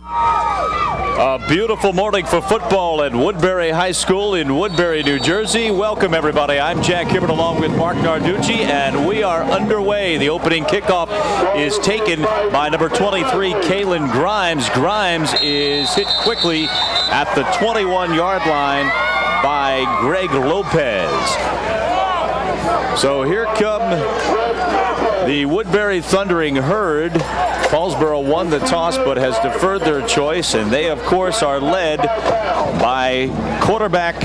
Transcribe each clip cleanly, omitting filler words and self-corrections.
A beautiful morning for football at Woodbury High School in Woodbury, New Jersey. Welcome, everybody. I'm Jack Hibbert along with Mark Narducci, and we are underway. The opening kickoff is taken by number 23, Kaylin Grimes. Grimes is hit quickly at the 21-yard line by Greg Lopez. So here come the Woodbury Thundering Herd. Paulsboro won the toss but has deferred their choice, and they, of course, are led by quarterback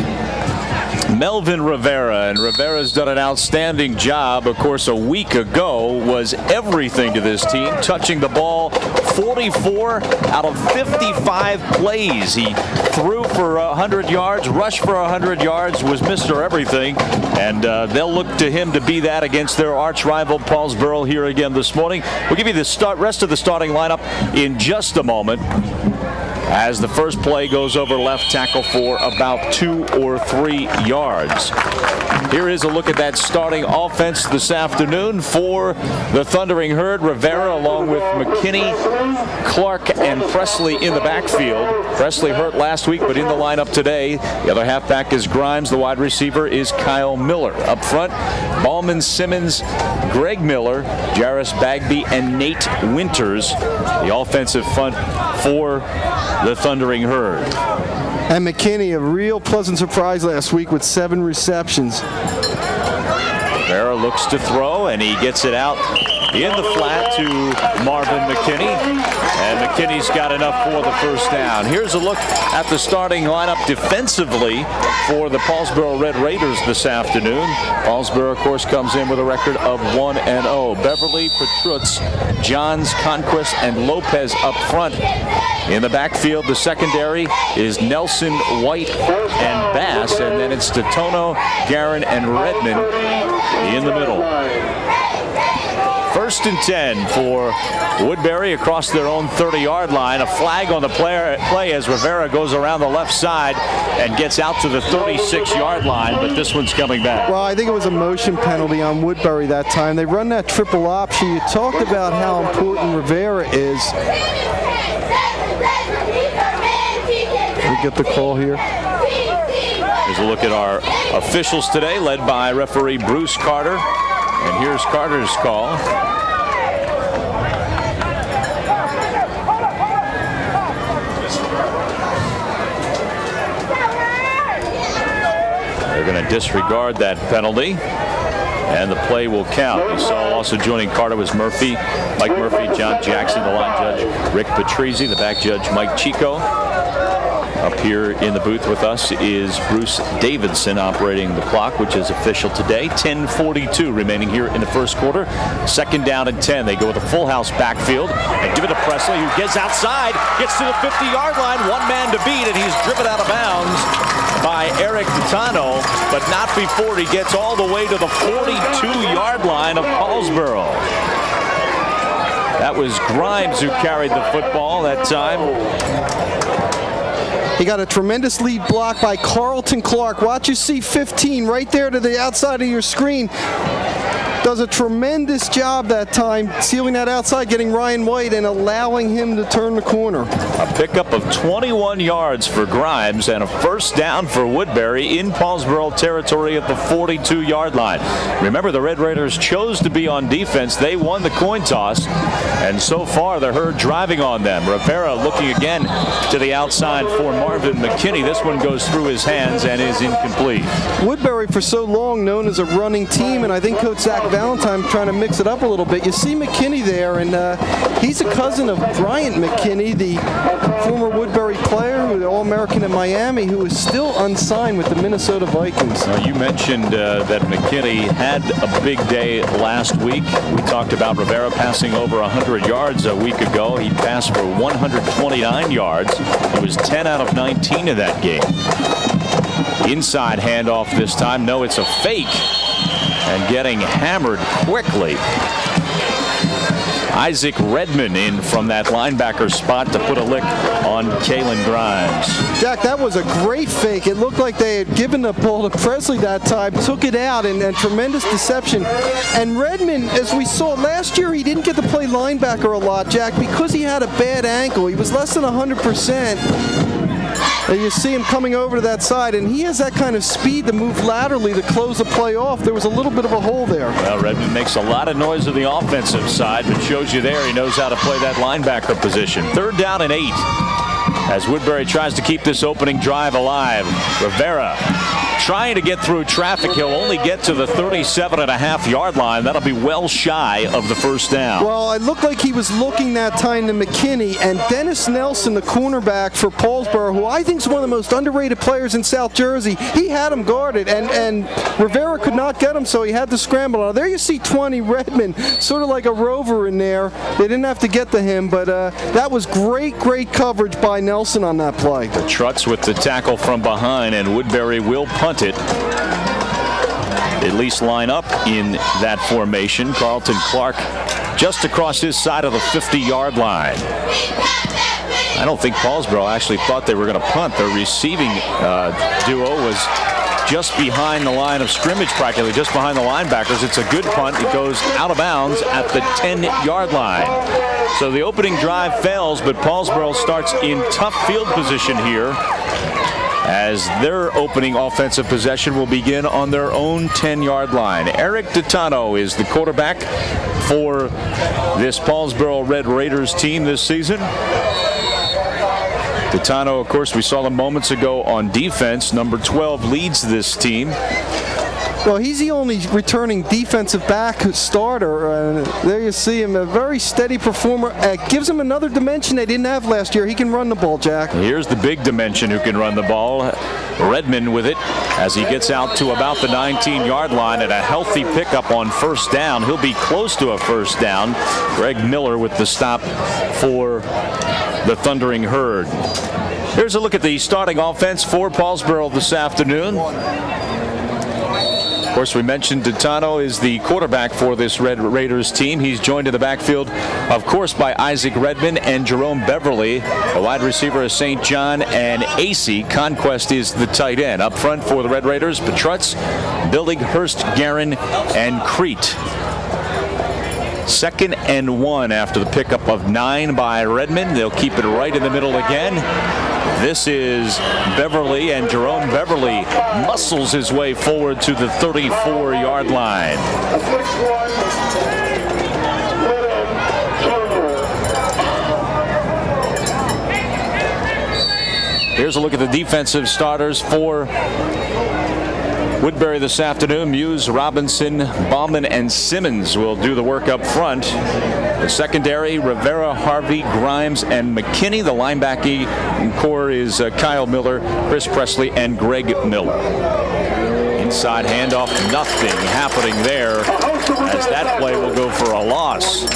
Melvin Rivera, and Rivera's done an outstanding job. Of course, a week ago was everything to this team, touching the ball 44 out of 55 plays. He threw for 100 yards, rushed for 100 yards, was Mr. Everything, and they'll look to him to be that against their arch rival Paulsboro here again this morning. We'll give you the rest of the starting lineup in just a moment, as the first play goes over left tackle for about 2 or 3 yards. Here is a look at that starting offense this afternoon for the Thundering Herd. Rivera along with McKinney, Clark, and Presley in the backfield. Presley hurt last week but in the lineup today. The other halfback is Grimes. The wide receiver is Kyle Miller. Up front, Ballman, Simmons, Greg Miller, Jarris Bagby, and Nate Winters. The offensive front for the Thundering Herd. And McKinney, a real pleasant surprise last week with 7 receptions. Rivera looks to throw, and he gets it out in the flat to Marvin McKinney. And McKinney's got enough for the first down. Here's a look at the starting lineup defensively for the Paulsboro Red Raiders this afternoon. Paulsboro, of course, comes in with a record of 1-0. Beverly, Petrutz, Johns, Conquest, and Lopez up front. In the backfield, the secondary is Nelson, White, and Bass, and then it's Detono, Garin, and Redmond in the middle. 1st and 10 for Woodbury across their own 30-yard line. A flag on the play as Rivera goes around the left side and gets out to the 36-yard line, but this one's coming back. Well, I think it was a motion penalty on Woodbury that time. They run that triple option. You talked about how important Rivera is. We get the call here. Here's a look at our officials today, led by referee Bruce Carter. And here's Carter's call. They're going to disregard that penalty, and the play will count. You saw also joining Carter was Murphy, Mike Murphy, John Jackson, the line judge, Rick Patrizzi, the back judge, Mike Chico. Up here in the booth with us is Bruce Davidson operating the clock, which is official today. 10:42 remaining here in the first quarter. 2nd down and 10. They go with a full house backfield and give it to Presley, who gets outside, gets to the 50-yard line. One man to beat, and he's driven out of bounds by Eric Detono, but not before he gets all the way to the 42-yard line of Paulsboro. That was Grimes who carried the football that time. He got a tremendous lead block by Carlton Clark. Watch you see 15 right there to the outside of your screen. Does a tremendous job that time, sealing that outside, getting Ryan White and allowing him to turn the corner. A pickup of 21 yards for Grimes and a first down for Woodbury in Paulsboro territory at the 42-yard line. Remember, the Red Raiders chose to be on defense. They won the coin toss, and so far the Herd driving on them. Rivera looking again to the outside for Marvin McKinney. This one goes through his hands and is incomplete. Woodbury for so long known as a running team, and I think Coach Zach Valentine trying to mix it up a little bit. You see McKinney there, and he's a cousin of Bryant McKinney, the former Woodbury player, who the All-American in Miami, who is still unsigned with the Minnesota Vikings. You mentioned that McKinney had a big day last week. We talked about Rivera passing over 100 yards a week ago. He passed for 129 yards. He was 10 out of 19 in that game. Inside handoff this time. No, it's a fake. And getting hammered quickly Isaac Redmond in from that linebacker spot to put a lick on Kalen Grimes. Jack, that was a great fake. It looked like they had given the ball to Presley that time, took it out, and tremendous deception. And Redmond, as we saw last year, he didn't get to play linebacker a lot, Jack, because he had a bad ankle. He was less than 100%. And you see him coming over to that side, and he has that kind of speed to move laterally to close the play off. There was a little bit of a hole there. Well, Redmond makes a lot of noise on the offensive side, but shows you there he knows how to play that linebacker position. 3rd down and 8 as Woodbury tries to keep this opening drive alive. Rivera trying to get through traffic. He'll only get to the 37.5-yard line. That'll be well shy of the 1st down. Well, it looked like he was looking that time to McKinney, and Dennis Nelson, the cornerback for Paulsboro, who I think is one of the most underrated players in South Jersey, he had him guarded, and Rivera could not get him, so he had to scramble. Now, there you see 20, Redmond, sort of like a rover in there. They didn't have to get to him, but that was great coverage by Nelson on that play. The Trutz with the tackle from behind, and Woodbury will punt it. At least line up in that formation. Carlton Clark just across his side of the 50-yard line. I don't think Paulsboro actually thought they were going to punt. Their receiving duo was just behind the line of scrimmage, practically just behind the linebackers. It's a good punt. It goes out of bounds at the 10-yard line. So the opening drive fails, but Paulsboro starts in tough field position here, as their opening offensive possession will begin on their own 10-yard line. Eric Ditano is the quarterback for this Paulsboro Red Raiders team this season. Ditano, of course, we saw him moments ago on defense. Number 12 leads this team. Well, he's the only returning defensive back starter. There you see him, a very steady performer. Gives him another dimension they didn't have last year. He can run the ball, Jack. Here's the big dimension who can run the ball. Redmond with it as he gets out to about the 19-yard line at a healthy pickup on 1st down. He'll be close to a 1st down. Greg Miller with the stop for the Thundering Herd. Here's a look at the starting offense for Paulsboro this afternoon. Of course, we mentioned Ditano is the quarterback for this Red Raiders team. He's joined in the backfield, of course, by Isaac Redmond and Jerome Beverly. The wide receiver is St. John, and AC Conquest is the tight end. Up front for the Red Raiders, Petrutz, Billinghurst, Guerin, and Crete. 2nd and 1 after the pickup of 9 by Redmond. They'll keep it right in the middle again. This is Beverly, and Jerome Beverly muscles his way forward to the 34-yard line. Here's a look at the defensive starters for Woodbury this afternoon. Muse, Robinson, Bauman, and Simmons will do the work up front. The secondary, Rivera, Harvey, Grimes, and McKinney. The linebacking core is Kyle Miller, Chris Presley, and Greg Miller. Inside handoff, nothing happening there, as that play will go for a loss.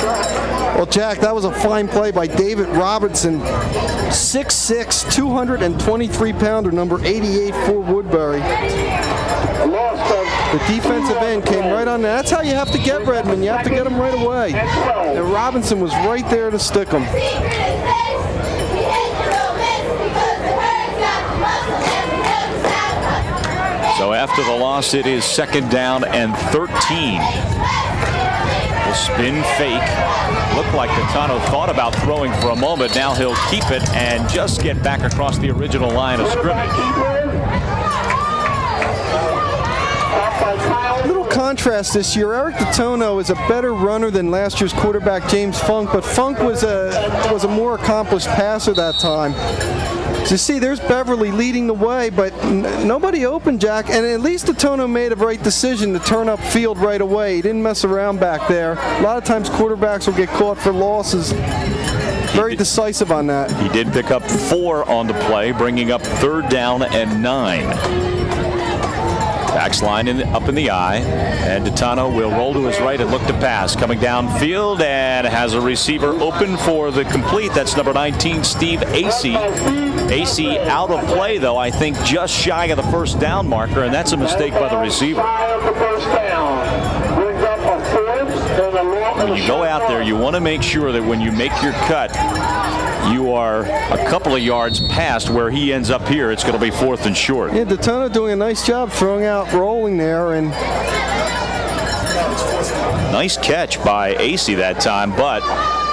Well, Jack, that was a fine play by David Robinson. 6'6", 223-pounder, number 88 for Woodbury. The defensive end came right on there. That's how you have to get Redmond. You have to get him right away. And Robinson was right there to stick him. So after the loss, it is 2nd down and 13. The spin fake. Looked like Ditano thought about throwing for a moment. Now he'll keep it and just get back across the original line of scrimmage. Little contrast this year. Eric Ditano is a better runner than last year's quarterback James Funk, but Funk was a more accomplished passer that time. So you see, there's Beverly leading the way, but nobody open, Jack, and at least Ditano made a right decision to turn up field right away. He didn't mess around back there. A lot of times quarterbacks will get caught for losses. Very decisive on that. He did pick up 4 on the play, bringing up 3rd down and 9. Backs line up in the eye, and Ditano will roll to his right and look to pass. Coming downfield and has a receiver open for the complete. That's number 19, Steve AC. AC out of play, though, I think just shy of the 1st down marker, and that's a mistake by the receiver. when you go out there, you want to make sure that when you make your cut, you are a couple of yards past where he ends up here. It's going to be 4th and short. Yeah, Daytona doing a nice job throwing out, rolling there, and nice catch by AC that time, but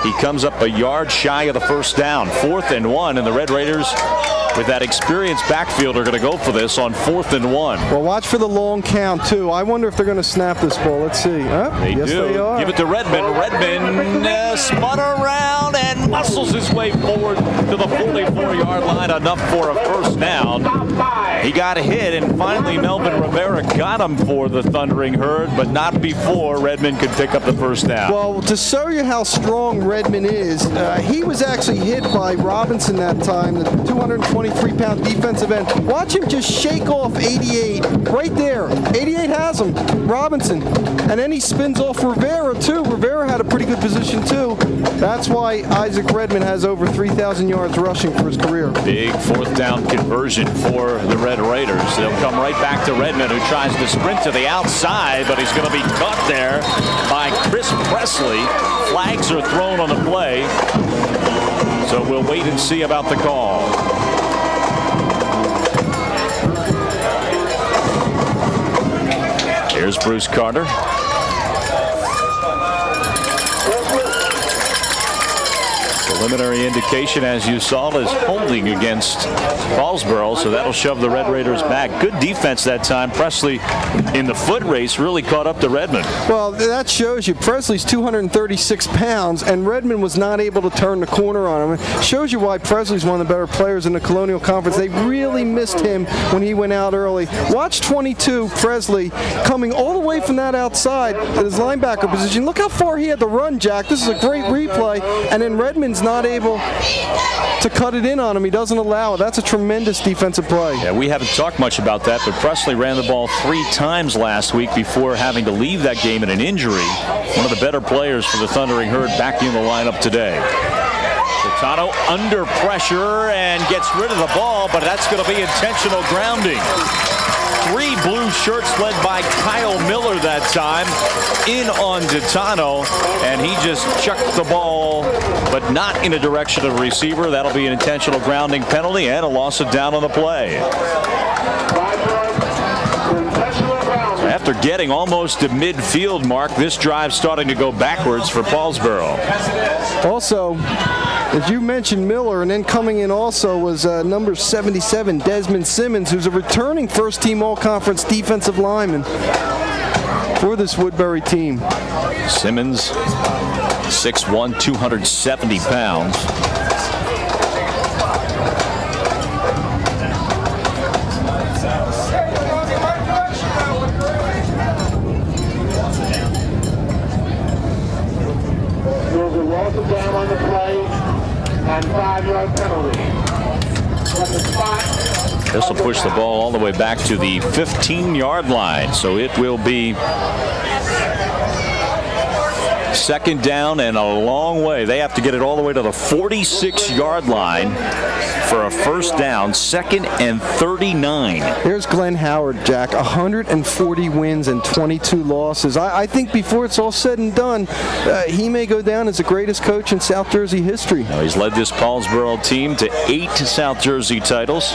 he comes up a yard shy of the first down. 4th and 1, and the Red Raiders, with that experienced backfield, are going to go for this on 4th and 1. Well, watch for the long count, too. I wonder if they're going to snap this ball. Let's see. Yes, they are. Give it to Redmond. Redmond spun around and muscles his way forward to the 44-yard line, enough for a first down. He got hit, and finally Melvin Rivera got him for the Thundering Herd, but not before Redmond could pick up the first down. Well, to show you how strong Redmond is, he was actually hit by Robinson that time, the 223-pound defensive end. Watch him just shake off 88 right there. 88 has him, Robinson. And then he spins off Rivera, too. Rivera had a pretty good position, too. That's why Isaac Redmond has over 3,000 yards rushing for his career. Big 4th down conversion for the Red Raiders. They'll come right back to Redmond, who tries to sprint to the outside, but he's going to be caught there by Chris Presley. Flags are thrown on the play, so we'll wait and see about the call. Here's Bruce Carter. Preliminary indication, as you saw, is holding against Paulsboro, so that'll shove the Red Raiders back. Good defense that time. Presley, in the foot race, really caught up to Redmond. Well, that shows you Presley's 236 pounds, and Redmond was not able to turn the corner on him. It shows you why Presley's one of the better players in the Colonial Conference. They really missed him when he went out early. Watch 22, Presley, coming all the way from that outside at his linebacker position. Look how far he had to run, Jack. This is a great replay, and then Redmond's not able to cut it in on him. He doesn't allow it. That's a tremendous defensive play. Yeah, we haven't talked much about that, but Presley ran the ball 3 times last week before having to leave that game in an injury. One of the better players for the Thundering Herd back in the lineup today. Tano under pressure and gets rid of the ball, but that's going to be intentional grounding. 3 blue shirts led by Kyle Miller that time in on Tano, and he just chucked the ball, but not in the direction of the receiver. That'll be an intentional grounding penalty and a loss of down on the play. After getting almost to midfield mark, this drive's starting to go backwards for Paulsboro. Also, as you mentioned, Miller, and then coming in also was number 77, Desmond Simmons, who's a returning first-team All-Conference defensive lineman for this Woodbury team. Simmons, 6'1", 270 pounds. Down on the play and 5-yard penalty. This will push the ball all the way back to the 15-yard line, so it will be 2nd down and a long way. They have to get it all the way to the 46-yard line for a first down. 2nd and 39. Here's Glenn Howard, Jack. 140 wins and 22 losses. I think before it's all said and done, he may go down as the greatest coach in South Jersey history. Now, he's led this Paulsboro team to 8 South Jersey titles,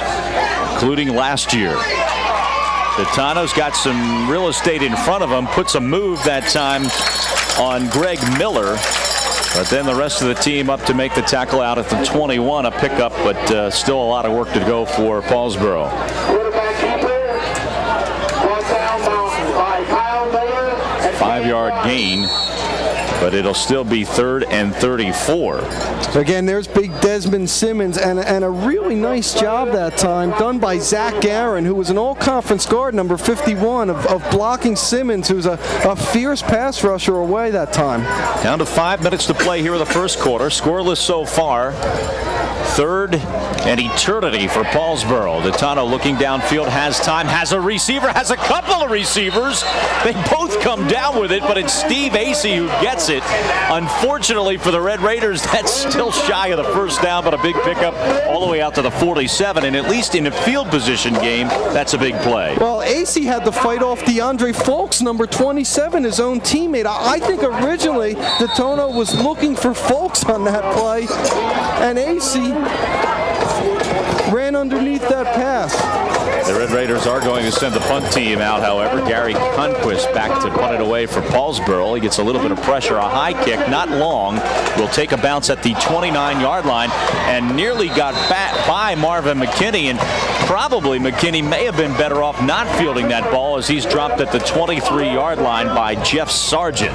including last year. Tano's got some real estate in front of him, puts a move that time on Greg Miller, but then the rest of the team up to make the tackle out at the 21, a pickup, but still a lot of work to go for Paulsboro. 5-yard gain, but it'll still be 3rd and 34. Again, there's big Desmond Simmons, and a really nice job that time done by Zach Guerin, who was an all-conference guard, number 51, of blocking Simmons, who's a fierce pass rusher away that time. Down to 5 minutes to play here in the first quarter. Scoreless so far. 3rd and eternity for Paulsboro. Detano looking downfield, has time, has a receiver, has a couple of receivers. They both come down with it, but it's Steve Acey who gets it. Unfortunately for the Red Raiders, that's still shy of the first down, but a big pickup all the way out to the 47, and at least in a field position game, that's a big play. Well, Acey had to fight off DeAndre Folks, number 27, his own teammate. I think originally Detano was looking for Folks on that play, and Acey ran underneath that pass. The Red Raiders are going to send the punt team out, however. Gary Conquist back to punt it away for Paulsboro. He gets a little bit of pressure. A high kick, not long, will take a bounce at the 29-yard line and nearly got by Marvin McKinney. And probably McKinney may have been better off not fielding that ball, as he's dropped at the 23-yard line by Jeff Sargent.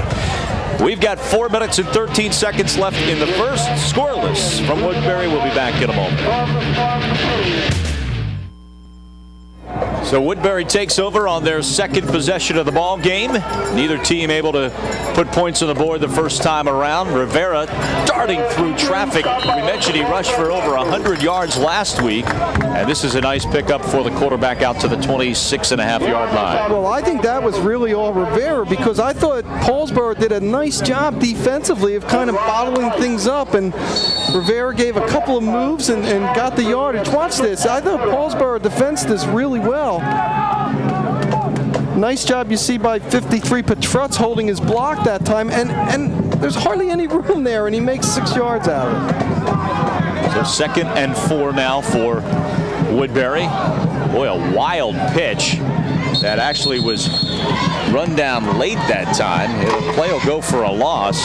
We've got 4 minutes and 13 seconds left in the first. Scoreless from Woodbury. We'll be back in a moment. So Woodbury takes over on their second possession of the ball game. Neither team able to put points on the board the first time around. Rivera darting through traffic. We mentioned he rushed for over 100 yards last week, and this is a nice pickup for the quarterback out to the 26.5-yard line. Well, I think that was really all Rivera, because I thought Paulsboro did a nice job defensively of kind of bottling things up, and Rivera gave a couple of moves and got the yardage. Watch this. I thought Paulsboro defensed this really well. Nice job, you see, by 53 Petrutz holding his block that time, and there's hardly any room there, and he makes 6 yards out of it. So 2nd and 4 now for Woodbury. Boy, a wild pitch that actually was run down late that time. The play will go for a loss.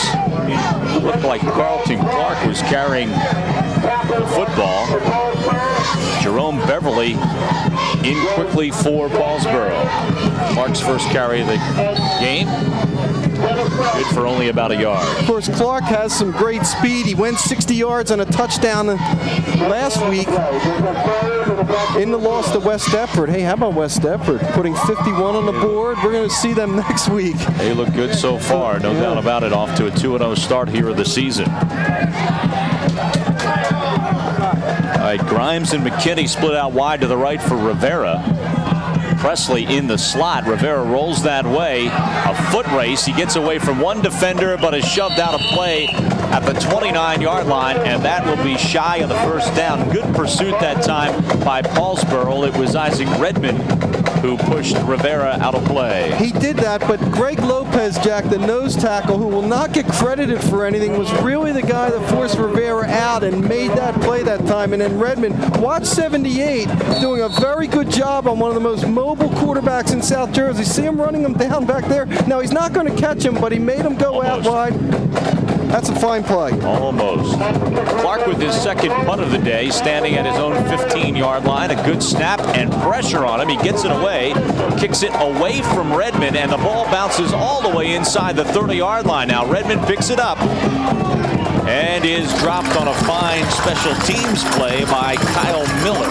It looked like Carlton Clark was carrying the football. Jerome Beverly in quickly for Paulsboro. Clark's first carry of the game. Good for only about a yard. Of course, Clark has some great speed. He went 60 yards on a touchdown last week in the loss to West Deptford. Hey, how about West Deptford putting 51 on the board? We're going to see them next week. They look good so far, no doubt about it. Off to a 2-0 start here of the season. All right, Grimes and McKinney split out wide to the right for Rivera. Presley in the slot. Rivera rolls that way. A foot race. He gets away from one defender, but is shoved out of play at the 29-yard line, and that will be shy of the first down. Good pursuit that time by Paulsboro. It was Isaac Redmond who pushed Rivera out of play. He did that, but Greg Lopez, Jack, the nose tackle, who will not get credited for anything, was really the guy that forced Rivera out and made that play that time. And then Redmond, watch 78, doing a very good job on one of the most mobile quarterbacks in South Jersey. See him running him down back there? Now, he's not going to catch him, but he made him go out wide. That's a fine play. Almost. Clark with his second punt of the day, standing at his own 15-yard line. A good snap and pressure on him. He gets it away, kicks it away from Redmond, and the ball bounces all the way inside the 30-yard line. Now Redmond picks it up and is dropped on a fine special teams play by Kyle Miller.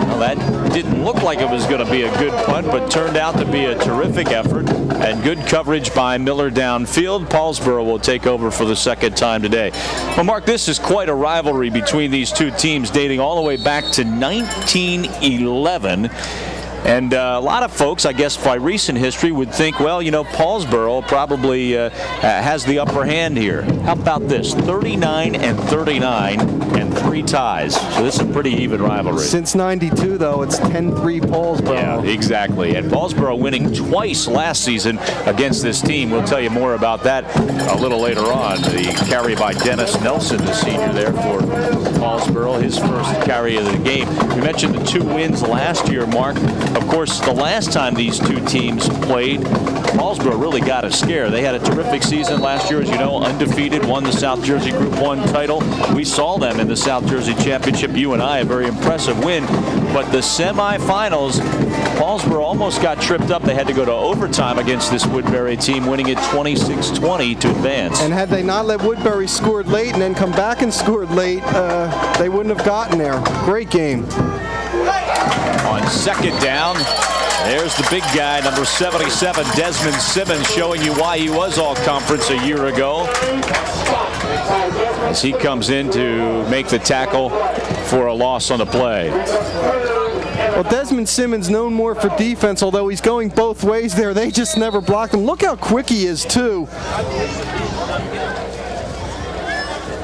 Well, that didn't look like it was going to be a good punt, but turned out to be a terrific effort and good coverage by Miller downfield. Paulsboro will take over for the second time today. Well, Mark, this is quite a rivalry between these two teams, dating all the way back to 1911. And a lot of folks, I guess, by recent history would think, well, you know, Paulsboro probably has the upper hand here. How about this? 39-39 and 3 ties. So this is a pretty even rivalry. Since 92, though, it's 10-3 Paulsboro. Yeah, exactly. And Paulsboro winning twice last season against this team. We'll tell you more about that a little later on. The carry by Dennis Nelson, the senior there for Paulsboro, his first carry of the game. We mentioned the 2 wins last year, Mark. Of course, the last time these two teams played, Paulsboro really got a scare. They had a terrific season last year, as you know, undefeated, won the South Jersey Group 1 title. We saw them in the South Jersey Championship. You and I, a very impressive win. But the semifinals, Paulsboro almost got tripped up. They had to go to overtime against this Woodbury team, winning it 26-20 to advance. And had they not let Woodbury score late and then come back and scored late, they wouldn't have gotten there. Great game. On second down, There's the big guy, number 77, Desmond Simmons, showing you why he was all-conference a year ago, as he comes in to make the tackle for a loss on the play. Well, Desmond Simmons known more for defense, although he's going both ways there. They just never blocked him. Look how quick he is, too.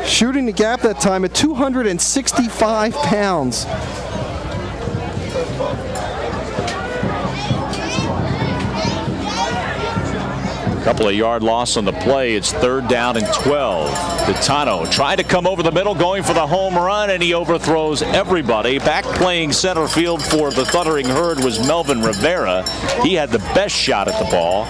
Shooting the gap that time at 265 pounds. Couple of yard loss on the play. It's 3rd down and 12. Tano tried to come over the middle, going for the home run, and he overthrows everybody. Back playing center field for the Thundering Herd was Melvin Rivera. He had the best shot at the ball.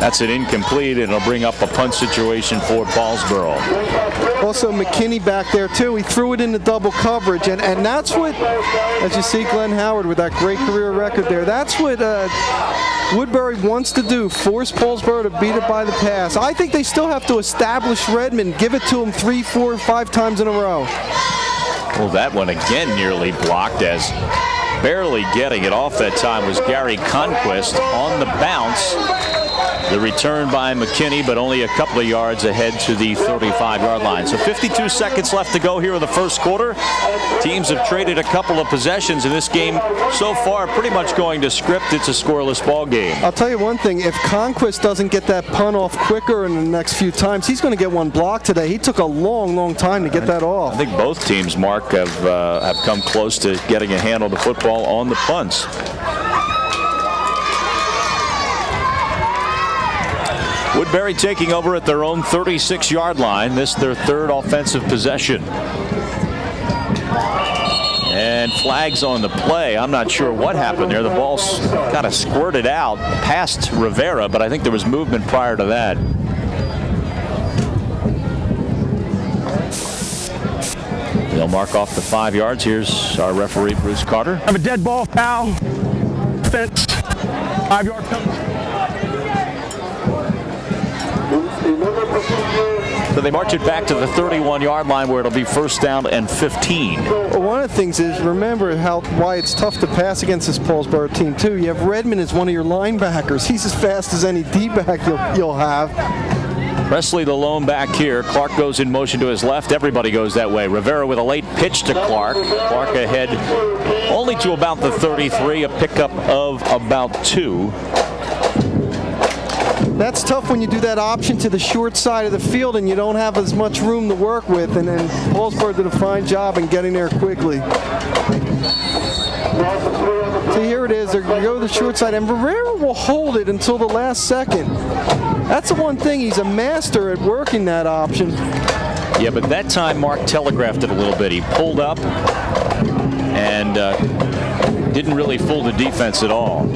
That's an incomplete, and it'll bring up a punt situation for Paulsboro. Also McKinney back there too. He threw it into double coverage, and that's what, as you see Glenn Howard with that great career record there, that's what Woodbury wants to do, force Paulsboro to beat it by the pass. I think they still have to establish Redmond, give it to him 3, 4, 5 times in a row. Well, that one again nearly blocked, as barely getting it off that time was Gary Conquest on the bounce. The return by McKinney, but only a couple of yards ahead to the 35-yard line. So 52 seconds left to go here in the first quarter. Teams have traded a couple of possessions in this game so far, pretty much going to script. It's a scoreless ball game. I'll tell you one thing, if Conquest doesn't get that punt off quicker in the next few times, he's going to get one block today. He took a long, long time to get that off. I think both teams, Mark, have come close to getting a handle to football on the punts. Woodbury taking over at their own 36-yard line. This their 3rd offensive possession. And flags on the play. I'm not sure what happened there. The ball kind of squirted out past Rivera, but I think there was movement prior to that. They'll mark off the 5 yards. Here's our referee, Bruce Carter. Have a dead ball, foul, fence, 5-yard penalty. So they march it back to the 31-yard line, where it'll be 1st down and 15. Well, one of the things is, remember why it's tough to pass against this Paulsboro team too. You have Redmond as one of your linebackers. He's as fast as any D-back you'll have. Presley the lone back here. Clark goes in motion to his left. Everybody goes that way. Rivera with a late pitch to Clark. Clark ahead only to about the 33, a pickup of about 2. That's tough when you do that option to the short side of the field and you don't have as much room to work with, and then Paulsboro did a fine job in getting there quickly. See, here it is. They're going to go to the short side, and Rivera will hold it until the last second. That's the one thing. He's a master at working that option. Yeah, but that time Mark telegraphed it a little bit. He pulled up and didn't really fool the defense at all.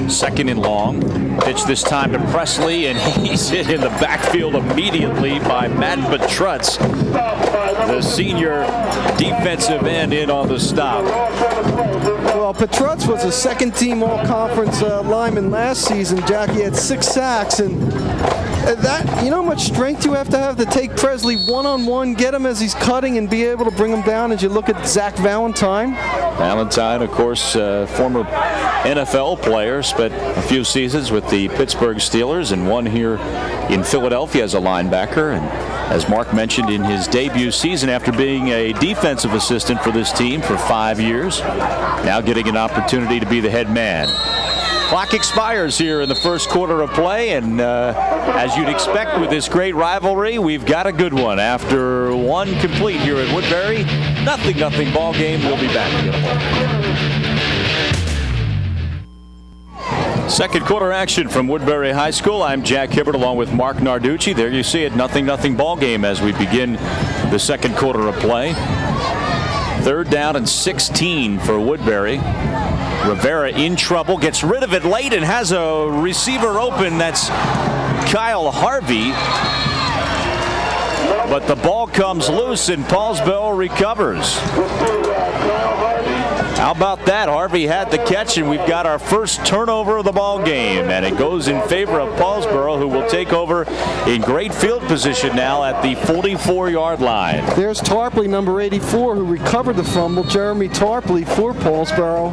2nd and long. Pitch this time to Presley, and he's hit in the backfield immediately by Matt Petrutz, the senior defensive end, in on the stop. Well, Petrutz was a 2nd-team all-conference lineman last season, Jack. He had 6 sacks, and that, you know how much strength you have to take Presley one-on-one, get him as he's cutting, and be able to bring him down. As you look at Zach Valentine. Valentine, of course, former NFL player, spent a few seasons with the Pittsburgh Steelers and one here in Philadelphia as a linebacker. And as Mark mentioned, in his debut season after being a defensive assistant for this team for 5 years, now getting an opportunity to be the head man. Clock expires here in the first quarter of play, and as you'd expect with this great rivalry, we've got a good one. After one complete here at Woodbury, 0-0 ball game. We'll be back. Second quarter action from Woodbury High School. I'm Jack Hibbert along with Mark Narducci. There you see it, 0-0 ball game as we begin the second quarter of play. 3rd down and 16 for Woodbury. Rivera in trouble, gets rid of it late and has a receiver open. That's Kyle Harvey. But the ball comes loose and Paulsboro recovers. How about that? Harvey had the catch, and we've got our first turnover of the ball game, and it goes in favor of Paulsboro, who will take over in great field position now at the 44-yard line. There's Tarpley, number 84, who recovered the fumble. Jeremy Tarpley for Paulsboro.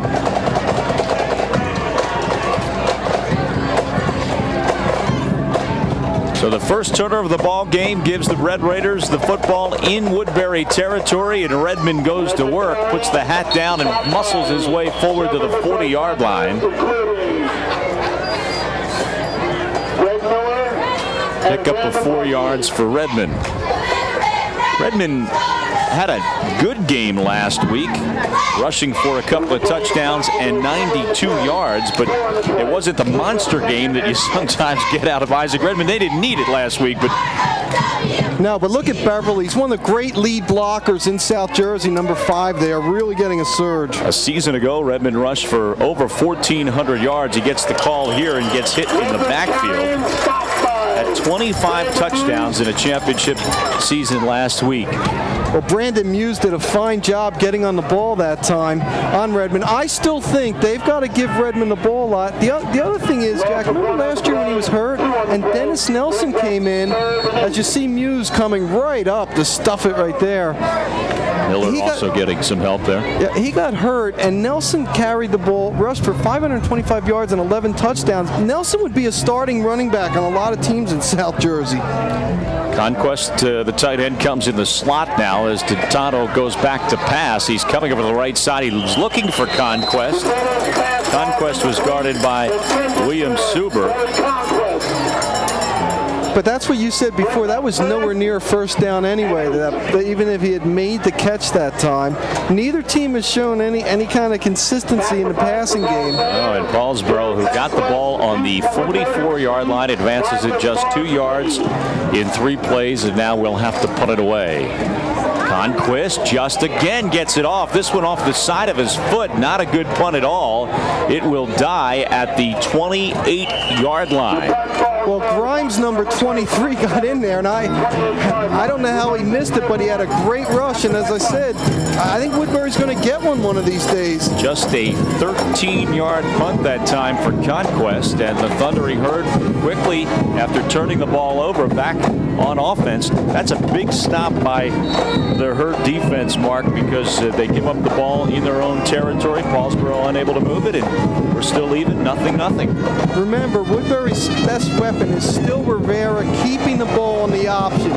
So the first turnover of the ball game gives the Red Raiders the football in Woodbury territory, and Redmond goes to work, puts the hat down, and muscles his way forward to the 40-yard line. Pick up of 4 yards for Redmond. Redmond had a good game last week, rushing for a couple of touchdowns and 92 yards, but it wasn't the monster game that you sometimes get out of Isaac Redmond. They didn't need it last week, but no, but look at Beverly. He's one of the great lead blockers in South Jersey, number 5 there, really getting a surge. A season ago, Redmond rushed for over 1,400 yards. He gets the call here and gets hit in the backfield. Had 25 touchdowns in a championship season last week. Well, Brandon Muse did a fine job getting on the ball that time on Redmond. I still think they've got to give Redmond the ball a lot. The other thing is, Jack, remember last year when he was hurt and Dennis Nelson came in, as you see Muse coming right up to stuff it right there. Miller also getting some help there. Yeah, he got hurt, and Nelson carried the ball, rushed for 525 yards and 11 touchdowns. Nelson would be a starting running back on a lot of teams in South Jersey. Conquest, the tight end, comes in the slot now as Titano goes back to pass. He's coming over the right side. He was looking for Conquest. Conquest was guarded by William Suber. But that's what you said before. That was nowhere near a first down anyway. That even if he had made the catch that time, neither team has shown any kind of consistency in the passing game. Oh, and Paulsboro, who got the ball on the 44-yard line, advances it just 2 yards in 3 plays, and now we'll have to put it away. Conquest just again gets it off. This one off the side of his foot. Not a good punt at all. It will die at the 28-yard line. Well, Grimes, number 23, got in there, and I don't know how he missed it, but he had a great rush. And as I said, I think Woodbury's going to get one of these days. Just a 13-yard punt that time for Conquest, and the Thundering Herd quickly, after turning the ball over, back on offense. That's a big stop by the Herd defense, Mark, because they give up the ball in their own territory. Paulsboro unable to move it, and we're still even 0-0. Remember, Woodbury's best weapon is still Rivera, keeping the ball on the option.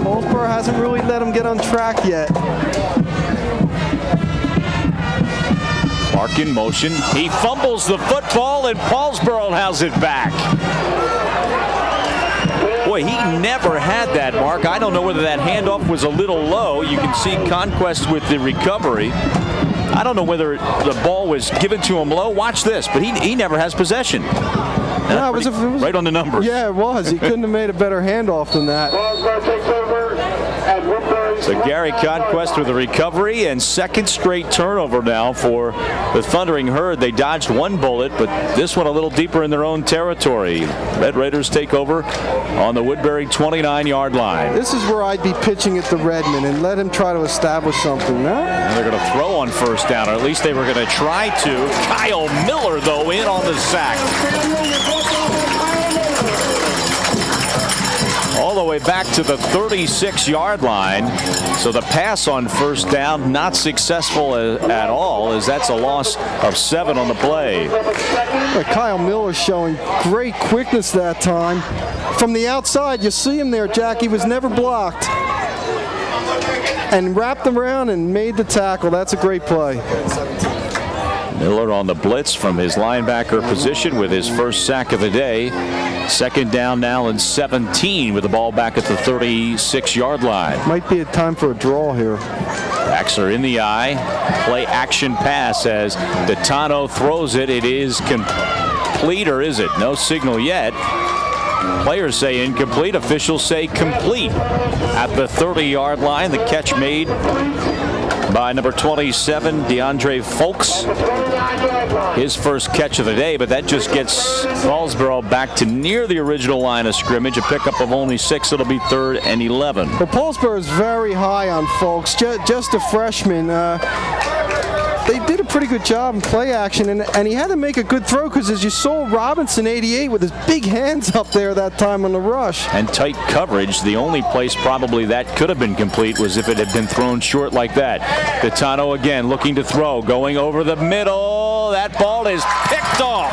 Paulsboro hasn't really let him get on track yet. Clark in motion. He fumbles the football, and Paulsboro has it back. Boy, he never had that, Mark. I don't know whether that handoff was a little low. You can see Conquest with the recovery. I don't know whether the ball was given to him low. Watch this, but he never has possession. No, it was right on the numbers. Yeah, it was. He couldn't have made a better handoff than that. So Gary Conquest with a recovery, and second straight turnover now for the Thundering Herd. They dodged one bullet, but this one a little deeper in their own territory. Red Raiders take over on the Woodbury 29-yard line. This is where I'd be pitching it to Redmond and let him try to establish something. No? And they're going to throw on first down, or at least they were going to try to. Kyle Miller, though, in on the sack. All the way back to the 36-yard line. So the pass on first down not successful at all, as that's a loss of 7 on the play. Kyle Miller showing great quickness that time. From the outside, you see him there, Jack. He was never blocked. And wrapped him around and made the tackle. That's a great play. Miller on the blitz from his linebacker position with his first sack of the day. Second down now and 17 with the ball back at the 36-yard line. Might be a time for a draw here. Backs are in the eye. Play action pass as Titano throws it. It is complete, or is it? No signal yet. Players say incomplete. Officials say complete. At the 30-yard line, the catch made by number 27, DeAndre Folks. His first catch of the day, but that just gets Paulsboro back to near the original line of scrimmage. A pickup of only 6. It'll be 3rd and 11. Well, Paulsboro is very high on Folks. Just a freshman. they did a pretty good job in play action, and he had to make a good throw because, as you saw, Robinson, 88, with his big hands up there that time on the rush. And tight coverage. The only place probably that could have been complete was if it had been thrown short like that. Gaetano again looking to throw, going over the middle. That ball is picked off.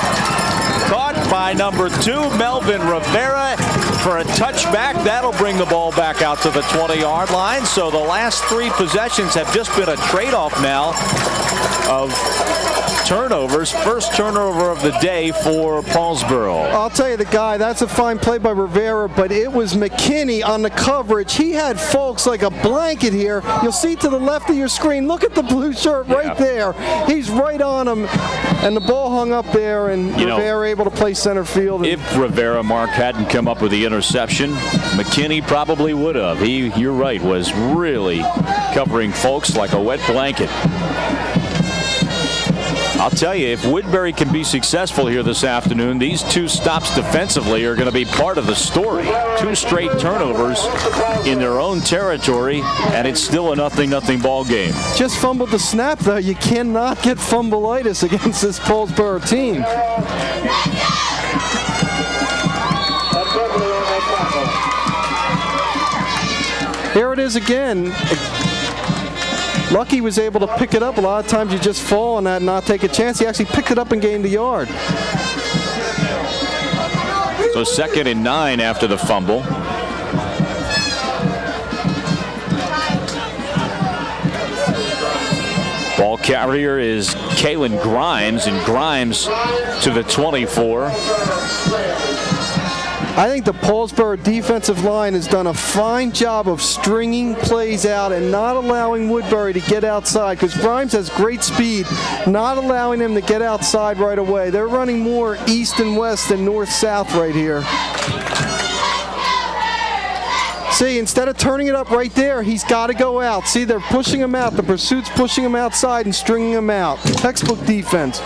Caught by number 2, Melvin Rivera, for a touchback. That'll bring the ball back out to the 20-yard line. So the last 3 possessions have just been a trade-off now of turnovers. First turnover of the day for Paulsboro. I'll tell you, the guy, that's a fine play by Rivera, but it was McKinney on the coverage. He had folks like a blanket here. You'll see to the left of your screen. Look at the blue shirt right there. He's right on him, and the ball hung up there, and Rivera able to play center field. If Rivera, Mark, hadn't come up with the interception, McKinney probably would have. He, you're right, was really covering folks like a wet blanket. I'll tell you, if Woodbury can be successful here this afternoon, these 2 stops defensively are going to be part of the story. 2 straight turnovers in their own territory, and it's still a 0-0 ball game. Just fumbled the snap, though. You cannot get fumbleitis against this Paulsboro team. Here it is again. Lucky was able to pick it up. A lot of times you just fall on that and not take a chance. He actually picked it up and gained a yard. So 2nd and 9 after the fumble. Ball carrier is Kalen Grimes, and Grimes to the 24. I think the Paulsboro defensive line has done a fine job of stringing plays out and not allowing Woodbury to get outside, because Grimes has great speed, not allowing him to get outside right away. They're running more east and west than north-south right here. See, instead of turning it up right there, he's got to go out. See, they're pushing him out. The pursuit's pushing him outside and stringing him out. Textbook defense.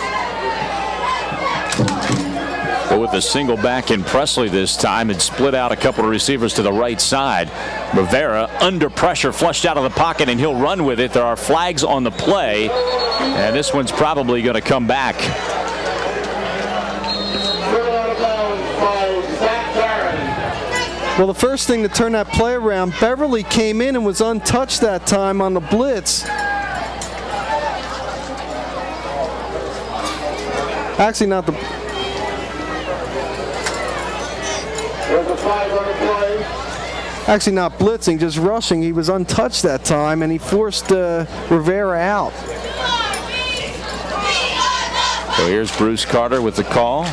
But with a single back in Presley this time, it split out a couple of receivers to the right side. Rivera under pressure, flushed out of the pocket, and he'll run with it. There are flags on the play, and this one's probably going to come back. Well, the first thing to turn that play around, Beverly came in and was untouched that time on the blitz. Actually, not the... Actually not blitzing, just rushing. He was untouched that time, and he forced Rivera out. So here's Bruce Carter with the call.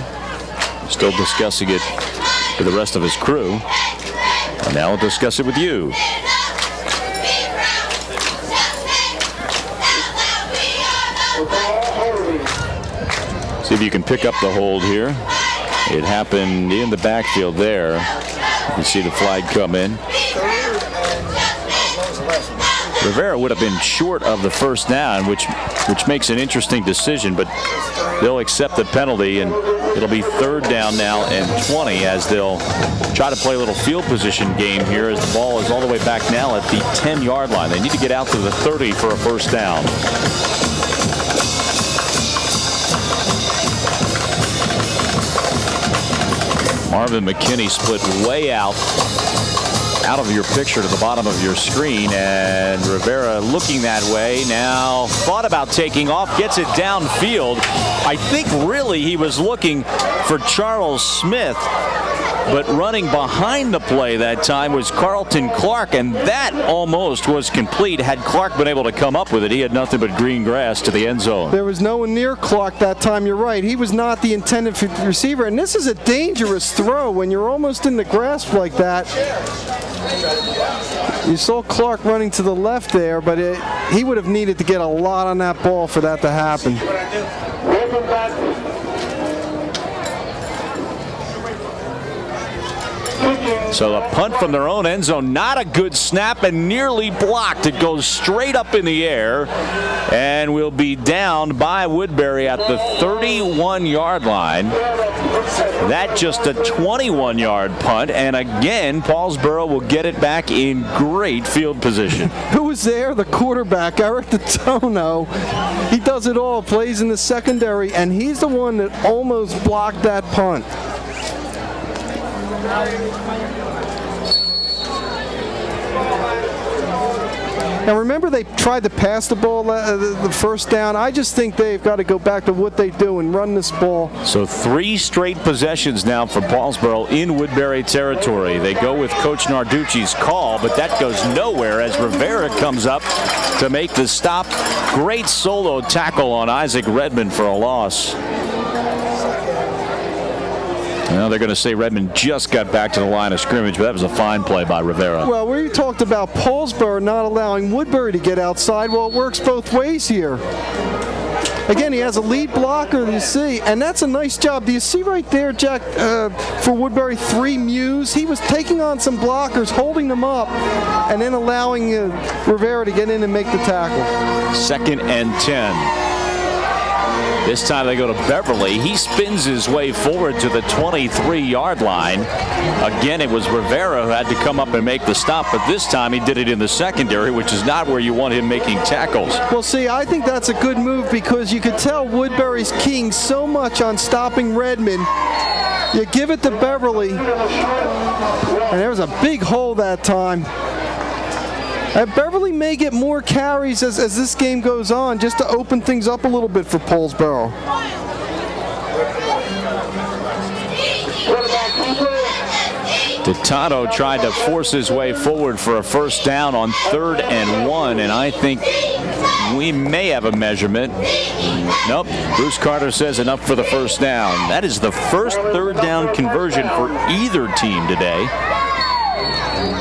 Still discussing it with the rest of his crew. And now we'll discuss it with you. See if you can pick up the hold here. It happened in the backfield there. You can see the flag come in. Rivera would have been short of the first down, which makes an interesting decision, but they'll accept the penalty, and it'll be 3rd down now and 20 as they'll try to play a little field position game here as the ball is all the way back now at the 10-yard line. They need to get out to the 30 for a first down. Marvin McKinney split way out of your picture to the bottom of your screen, and Rivera looking that way now, thought about taking off, gets it downfield. I think really he was looking for Charles Smith, but running behind the play that time was Carlton Clark, and that almost was complete. Had Clark been able to come up with it, he had nothing but green grass to the end zone. There was no one near Clark that time. You're right. He was not the intended receiver, and this is a dangerous throw when you're almost in the grasp like that. You saw Clark running to the left there, but he would have needed to get a lot on that ball for that to happen. Kicking So a punt from their own end zone, not a good snap and nearly blocked. It goes straight up in the air and will be down by Woodbury at the 31-yard line. That just a 21-yard punt, and again, Paulsboro will get it back in great field position. Who was there? The quarterback, Eric DeTono. He does it all, plays in the secondary, and he's the one that almost blocked that punt. Now remember, they tried to pass the ball the first down. I just think they've got to go back to what they do and run this ball. So 3 straight possessions now for Paulsboro in Woodbury territory. They go with Coach Narducci's call, but that goes nowhere as Rivera comes up to make the stop. Great solo tackle on Isaac Redmond for a loss. Well, they're going to say Redmond just got back to the line of scrimmage, but that was a fine play by Rivera. Well, we talked about Paulsboro not allowing Woodbury to get outside. Well, it works both ways here. Again, he has a lead blocker, you see, and that's a nice job. Do you see right there, Jack, for Woodbury, 3 Muse? He was taking on some blockers, holding them up, and then allowing Rivera to get in and make the tackle. 2nd and 10. This time they go to Beverly. He spins his way forward to the 23-yard line. Again, it was Rivera who had to come up and make the stop, but this time he did it in the secondary, which is not where you want him making tackles. Well, see, I think that's a good move because you could tell Woodbury's keying so much on stopping Redmond. You give it to Beverly, and there was a big hole that time. Beverly may get more carries as this game goes on, just to open things up a little bit for Paulsboro. DeTono tried to force his way forward for a first down on 3rd and 1, and I think we may have a measurement. Nope. Bruce Carter says enough for the first down. That is the first 3rd down conversion for either team today.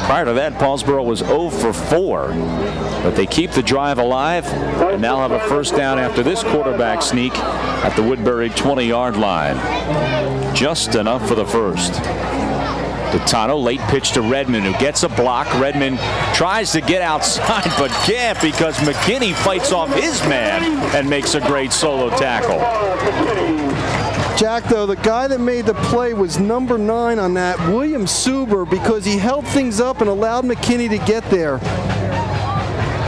Prior to that, Paulsboro was 0 for 4, but they keep the drive alive and now have a first down after this quarterback sneak at the Woodbury 20-yard line. Just enough for the first. DeTono, late pitch to Redmond, who gets a block. Redmond tries to get outside, but can't because McKinney fights off his man and makes a great solo tackle. Jack, though, the guy that made the play was number 9 on that, William Suber, because he held things up and allowed McKinney to get there.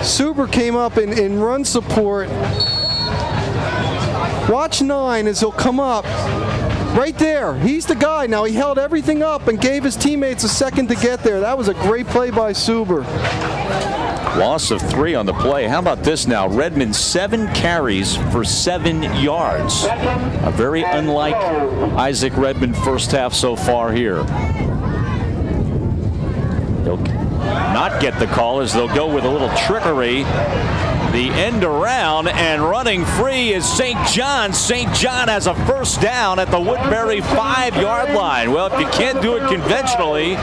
Suber came up in run support. Watch 9 as he'll come up. Right there. He's the guy. Now, he held everything up and gave his teammates a second to get there. That was a great play by Suber. Loss of 3 on the play. How about this now? Redmond 7 carries for 7 yards. A very unlike Isaac Redmond first half so far here. They'll not get the call as they'll go with a little trickery. The end around and running free is St. John. St. John has a first down at the Woodbury 5-yard line. Well, if you can't do it conventionally,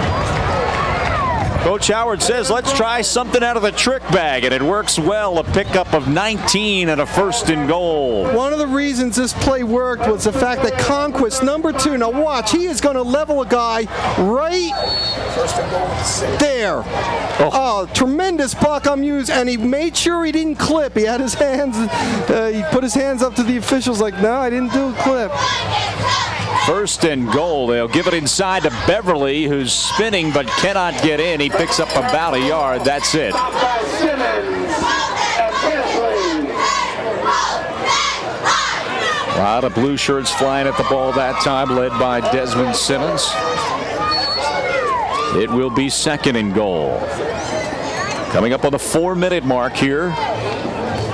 Coach Howard says, let's try something out of the trick bag, and it works well. A pickup of 19 and a 1st and goal. One of the reasons this play worked was the fact that Conquest, number 2, now watch, he is going to level a guy right there. Oh, tremendous block on Muse, and he made sure he didn't clip. He had his hands, he put his hands up to the officials like, no, I didn't do a clip. 1st and goal. They'll give it inside to Beverly, who's spinning but cannot get in. He picks up about a yard. That's it. A lot of blue shirts flying at the ball that time, led by Desmond Simmons. It will be 2nd and goal. Coming up on the 4-minute mark here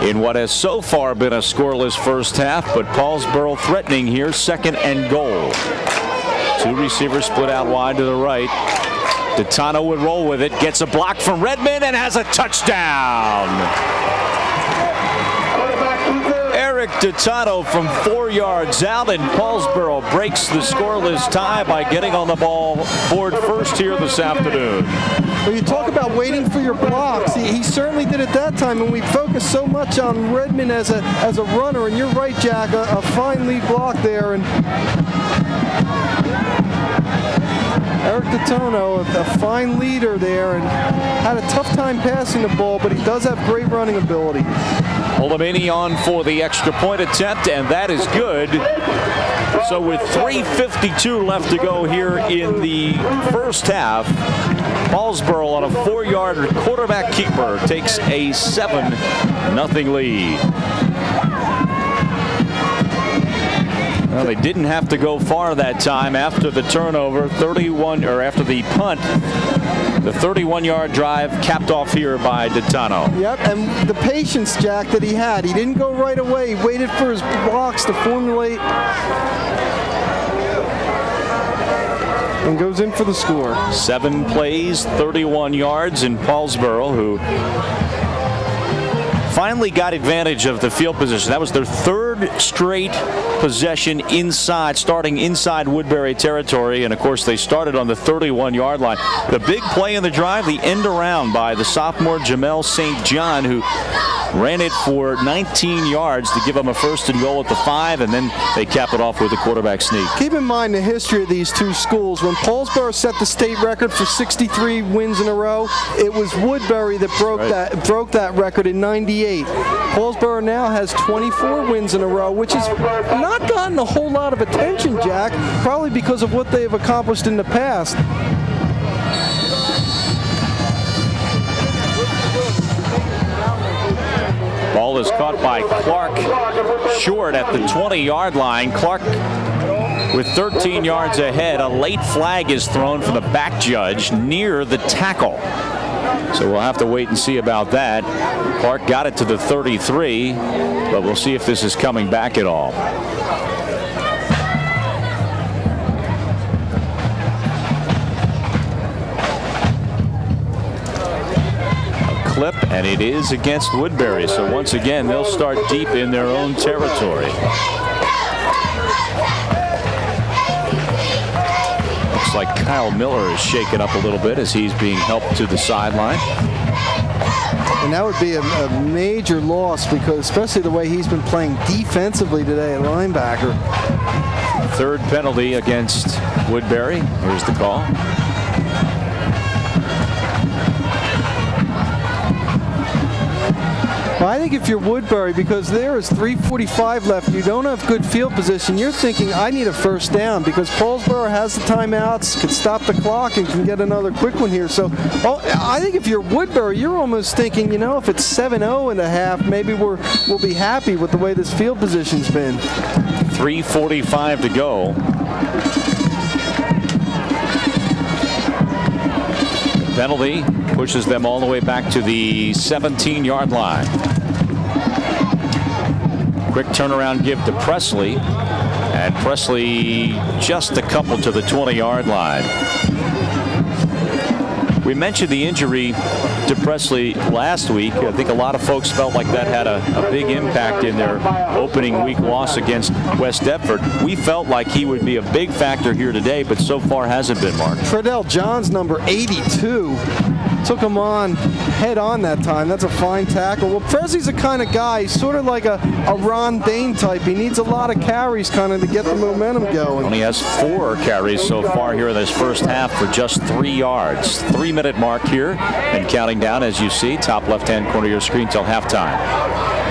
in what has so far been a scoreless first half, but Paulsboro threatening here. 2nd and goal. 2 receivers split out wide to the right. DeTono would roll with it, gets a block from Redmond and has a touchdown. Eric DeTono from 4 yards out, and Paulsboro breaks the scoreless tie by getting on the ball board first here this afternoon. When you talk about waiting for your blocks, he certainly did it that time, and we focused so much on Redmond as a runner, and you're right, Jack, a fine lead block there. And Eric DeTono, a fine leader there, and had a tough time passing the ball, but he does have great running ability. Olamini on for the extra point attempt, and that is good. So with 3:52 left to go here in the first half, Paulsboro on a 4-yard quarterback keeper takes a 7-0 lead. Well, they didn't have to go far that time after the turnover, after the punt. The 31-yard drive capped off here by DeTono. Yep, and the patience, Jack, that he had. He didn't go right away. He waited for his blocks to formulate and goes in for the score. 7 plays, 31 yards, in Paulsboro, who finally got advantage of the field position. That was their 3rd straight possession starting inside Woodbury territory, and of course they started on the 31-yard line. The big play in the drive, the end around by the sophomore Jamel St. John, who ran it for 19 yards to give them a 1st and goal at the 5, and then they cap it off with a quarterback sneak. Keep in mind the history of these two schools. When Paulsboro set the state record for 63 wins in a row, it was Woodbury that broke that record in '98. Paulsboro now has 24 wins in a row, which has not gotten a whole lot of attention, Jack, probably because of what they've accomplished in the past. Ball is caught by Clark short at the 20-yard line. Clark with 13 yards ahead. A late flag is thrown from the back judge near the tackle. So we'll have to wait and see about that. Clark got it to the 33, but we'll see if this is coming back at all. Clip, and it is against Woodbury. So once again, they'll start deep in their own territory. Looks like Kyle Miller is shaken up a little bit as he's being helped to the sideline. And that would be a major loss, because especially the way he's been playing defensively today at linebacker. 3rd penalty against Woodbury. Here's the call. I think if you're Woodbury, because there is 3:45 left, you don't have good field position, you're thinking, I need a 1st down, because Paulsboro has the timeouts, can stop the clock, and can get another quick one here. So I think if you're Woodbury, you're almost thinking, if it's 7-0 in the half, maybe we'll be happy with the way this field position's been. 3:45 to go. Penalty pushes them all the way back to the 17-yard line. Quick turnaround give to Presley, and Presley just a couple to the 20-yard line. We mentioned the injury to Presley last week. I think a lot of folks felt like that had a big impact in their opening week loss against West Deptford. We felt like he would be a big factor here today, but so far hasn't been, Mark. Treadell Johns, number 82, took him on head on that time. That's a fine tackle. Well, Presley's the kind of guy, he's sort of like a Ron Dane type. He needs a lot of carries kind of to get the momentum going. Only has 4 carries so far here in this first half for just 3 yards. 3-minute mark here and counting down, as you see, top left-hand corner of your screen till halftime.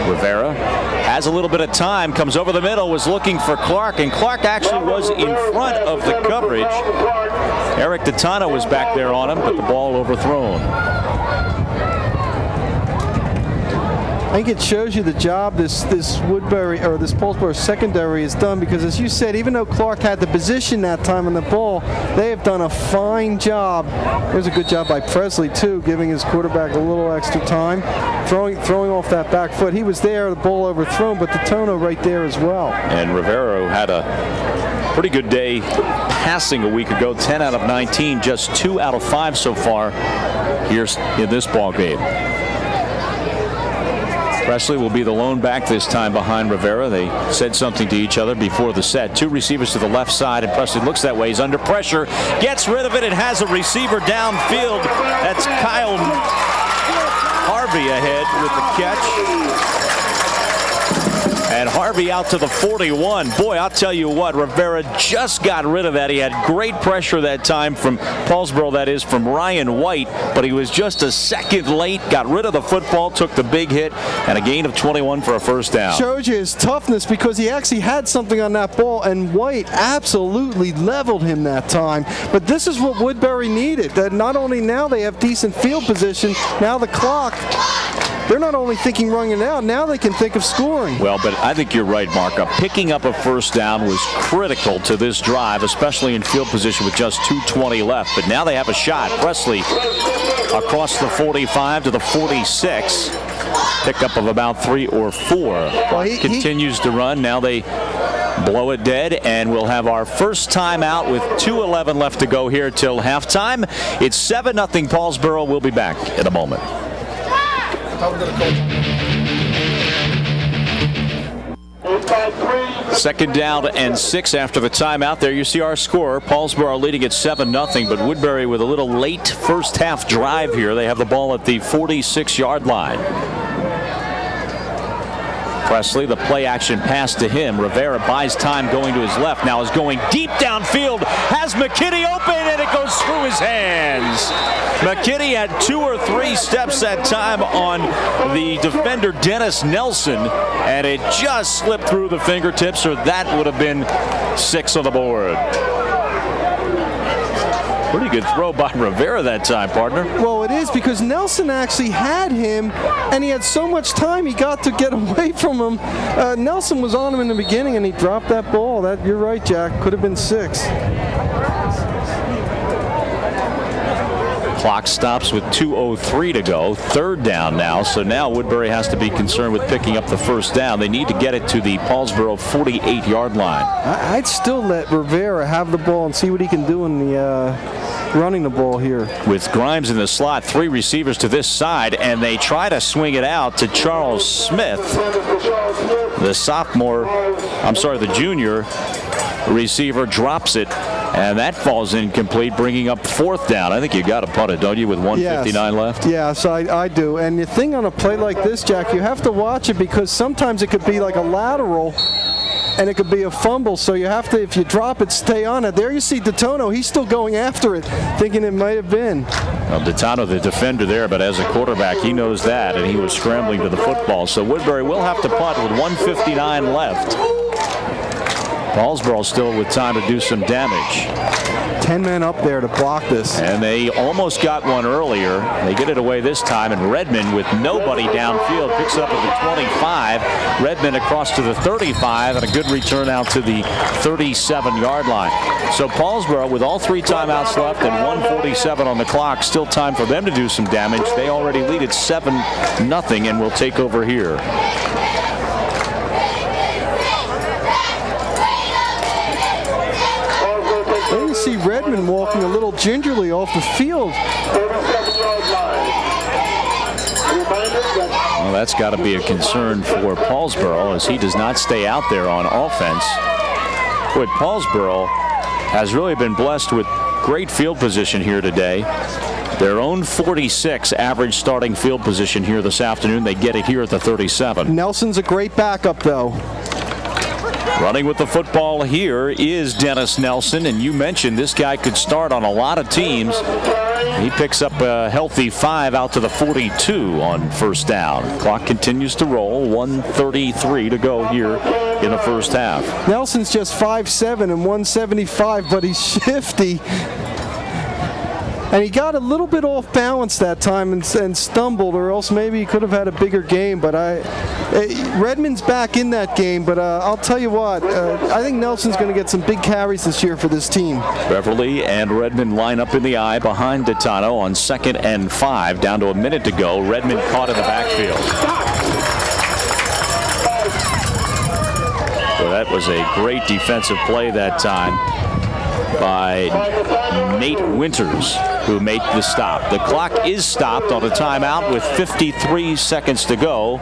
Rivera has a little bit of time, comes over the middle, was looking for Clark, and Clark actually was in front of the coverage. Eric DeTono was back there on him, but the ball overthrown. I think it shows you the job this Woodbury or this Paulsboro secondary has done, because as you said, even though Clark had the position that time on the ball, they have done a fine job. There's a good job by Presley too, giving his quarterback a little extra time, throwing off that back foot. He was there, the ball overthrown, but DeTono right there as well. And Rivera had a pretty good day passing a week ago, 10 out of 19, just 2 out of 5 so far here in this ball game. Presley will be the lone back this time behind Rivera. They said something to each other before the set. 2 receivers to the left side, and Presley looks that way. He's under pressure, gets rid of it, and has a receiver downfield. That's Kyle Harvey ahead with the catch. And Harvey out to the 41. Boy, I'll tell you what, Rivera just got rid of that. He had great pressure that time from Paulsboro, that is, from Ryan White, but he was just a second late, got rid of the football, took the big hit, and a gain of 21 for a first down. Shows you his toughness because he actually had something on that ball, and White absolutely leveled him that time. But this is what Woodbury needed. That not only now they have decent field position, now the clock, they're not only thinking running it out, now they can think of scoring. Well, but I think you're right, Mark. Picking up a first down was critical to this drive, especially in field position with just 2:20 left. But now they have a shot. Presley across the 45 to the 46. Pickup of about 3 or 4. Well, he continues to run. Now they blow it dead, and we'll have our first timeout with 2:11 left to go here till halftime. It's 7-0 Paulsboro. We'll be back in a moment. Second down and 6 after the timeout. There you see our score. Paulsboro leading at 7-0, but Woodbury with a little late first half drive here. They have the ball at the 46-yard line. Presley, the play action pass to him. Rivera buys time going to his left. Now is going deep downfield. Has McKinney open, and it goes through his hands. McKinney had 2 or 3 steps that time on the defender Dennis Nelson, and it just slipped through the fingertips, or that would have been 6 on the board. Pretty good throw by Rivera that time, partner. Well, it is, because Nelson actually had him, and he had so much time he got to get away from him. Nelson was on him in the beginning, and he dropped that ball. You're right, Jack. Could have been 6. Clock stops with 2:03 to go. Third down now. So now Woodbury has to be concerned with picking up the first down. They need to get it to the Paulsboro 48-yard line. I'd still let Rivera have the ball and see what he can do in the running the ball here. With Grimes in the slot, 3 receivers to this side, and they try to swing it out to Charles Smith. The junior receiver drops it, and that falls incomplete, bringing up 4th down. I think you got to punt it, don't you, with 1:59 left? Yes, I do. And the thing on a play like this, Jack, you have to watch it, because sometimes it could be like a lateral, and it could be a fumble. So you have to, if you drop it, stay on it. There you see DeTono. He's still going after it, thinking it might have been. Well, DeTono, the defender there, but as a quarterback, he knows that, and he was scrambling to the football. So Woodbury will have to punt with 1:59 left. Paulsboro still with time to do some damage. 10 men up there to block this. And they almost got one earlier. They get it away this time, and Redmond, with nobody downfield, picks it up at the 25. Redmond across to the 35, and a good return out to the 37-yard line. So Paulsboro, with all 3 timeouts left and 1:47 on the clock, still time for them to do some damage. They already lead at 7-0 and will take over here. There you see Redmond walking a little gingerly off the field. Well, that's got to be a concern for Paulsboro, as he does not stay out there on offense. But Paulsboro has really been blessed with great field position here today. Their own 46 average starting field position here this afternoon. They get it here at the 37. Nelson's a great backup, though. Running with the football here is Dennis Nelson, and you mentioned this guy could start on a lot of teams. He picks up a healthy 5 out to the 42 on first down. Clock continues to roll. 1:33 to go here in the first half. Nelson's just 5'7" and 175, but he's shifty. And he got a little bit off balance that time and stumbled, or else maybe he could have had a bigger game. But Redmond's back in that game, but I'll tell you what, I think Nelson's going to get some big carries this year for this team. Beverly and Redmond line up in the eye behind DeTono on 2nd and 5. Down to a minute to go. Redmond caught in the backfield. So that was a great defensive play that time by Nate Winters, who made the stop. The clock is stopped on a timeout with 53 seconds to go.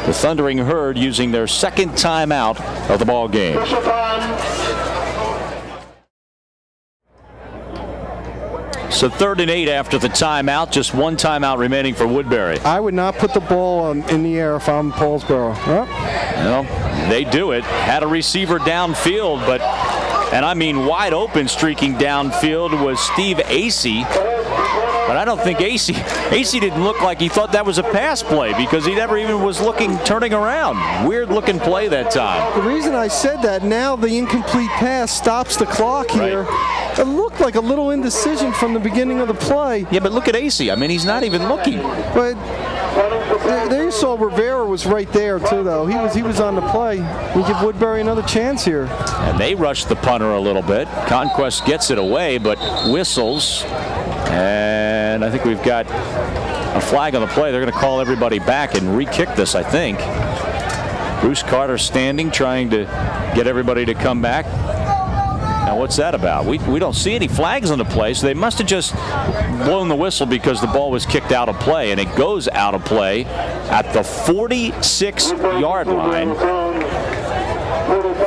The Thundering Herd using their 2nd timeout of the ball game. So 3rd and 8 after the timeout. Just one timeout remaining for Woodbury. I would not put the ball in the air if I'm Paulsboro. Yep. Well, they do it. Had a receiver downfield, and I mean wide open, streaking downfield was Steve Acey. But I don't think Acey didn't look like he thought that was a pass play because he never even was turning around. Weird looking play that time. The reason I said that, now the incomplete pass stops the clock here. Right. It looked like a little indecision from the beginning of the play. Yeah, but look at Acey. I mean, he's not even looking. But there you saw Rivera was right there too, though. He was on the play. We give Woodbury another chance here. And they rushed the punter a little bit. Conquest gets it away, but whistles. And I think we've got a flag on the play. They're going to call everybody back and re-kick this, I think. Bruce Carter standing, trying to get everybody to come back. Now, what's that about? We don't see any flags on the play, so they must have just blown the whistle because the ball was kicked out of play, and it goes out of play at the 46-yard line.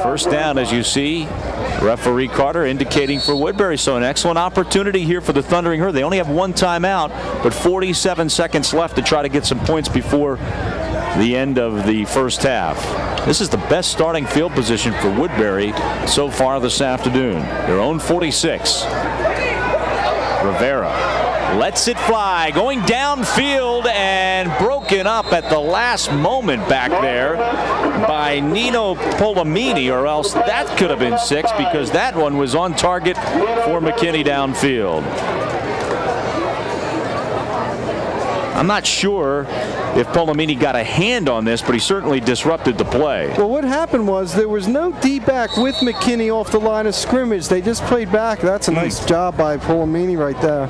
First down, as you see. Referee Carter indicating for Woodbury. So an excellent opportunity here for the Thundering Herd. They only have one timeout, but 47 seconds left to try to get some points before the end of the first half. This is the best starting field position for Woodbury so far this afternoon. Their own 46. Rivera lets it fly, going downfield and broken up at the last moment back there by Nino Polomini, or else that could have been 6 because that one was on target for McKinney downfield. I'm not sure if Polomini got a hand on this, but he certainly disrupted the play. Well, what happened was there was no D-back with McKinney off the line of scrimmage. They just played back. That's a nice job by Polomini right there.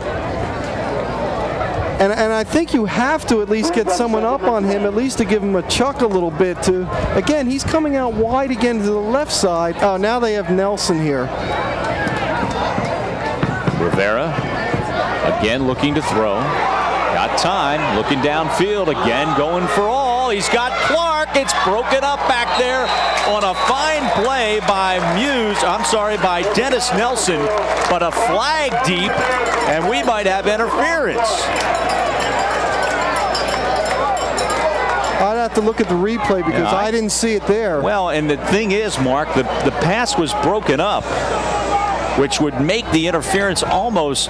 And I think you have to at least get someone up on him, at least to give him a chuck a little bit. Again, he's coming out wide again to the left side. Oh, now they have Nelson here. Rivera again looking to throw. Got time, looking downfield again, going for all. He's got Clark. It's broken up back there on a fine play by by Dennis Nelson, but a flag deep, and we might have interference. I'd have to look at the replay because I didn't see it there. Well, and the thing is, Mark, the pass was broken up, which would make the interference almost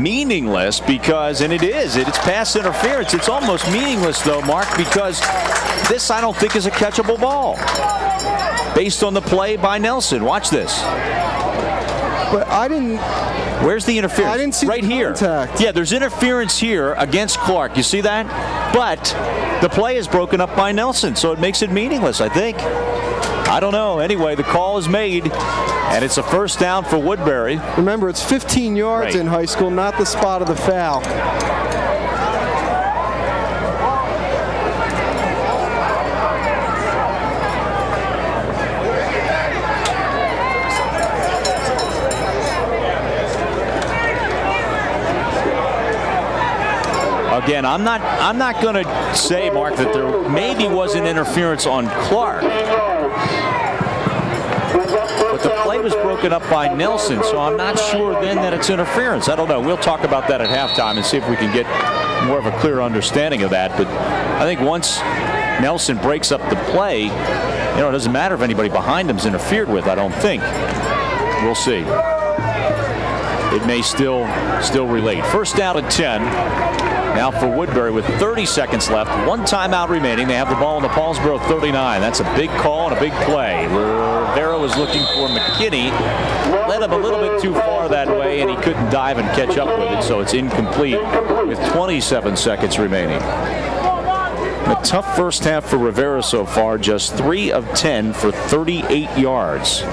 meaningless because, and it's pass interference. It's almost meaningless though, Mark, because this I don't think is a catchable ball based on the play by Nelson. Watch this. But I didn't. Where's the interference? I didn't see right here. Contact. Yeah, there's interference here against Clark. You see that? But the play is broken up by Nelson, so it makes it meaningless, I think. I don't know. Anyway, the call is made, and it's a first down for Woodbury. Remember, it's 15 yards in high school, not the spot of the foul. Again, I'm not going to say, Mark, that there maybe wasn't interference on Clark. But the play was broken up by Nelson, so I'm not sure then that it's interference. I don't know. We'll talk about that at halftime and see if we can get more of a clear understanding of that. But I think once Nelson breaks up the play, it doesn't matter if anybody behind him's interfered with, I don't think. We'll see. It may still relate. First down and 10. Now for Woodbury with 30 seconds left. One timeout remaining. They have the ball on the Paulsboro 39. That's a big call and a big play. Rivera was looking for McKinney. Led him a little bit too far that way, and he couldn't dive and catch up with it, so it's incomplete with 27 seconds remaining. A tough first half for Rivera so far. Just 3 of 10 for 38 yards.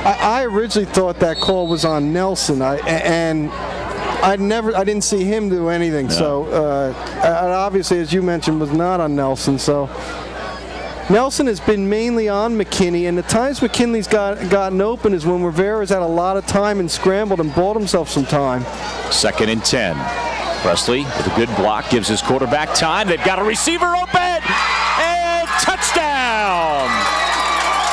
I originally thought that call was on Nelson, and I didn't see him do anything. No. So obviously, as you mentioned, was not on Nelson. So Nelson has been mainly on McKinney, and the times McKinley's gotten open is when Rivera's had a lot of time and scrambled and bought himself some time. 2nd and 10. Presley with a good block gives his quarterback time. They've got a receiver open, and touchdown!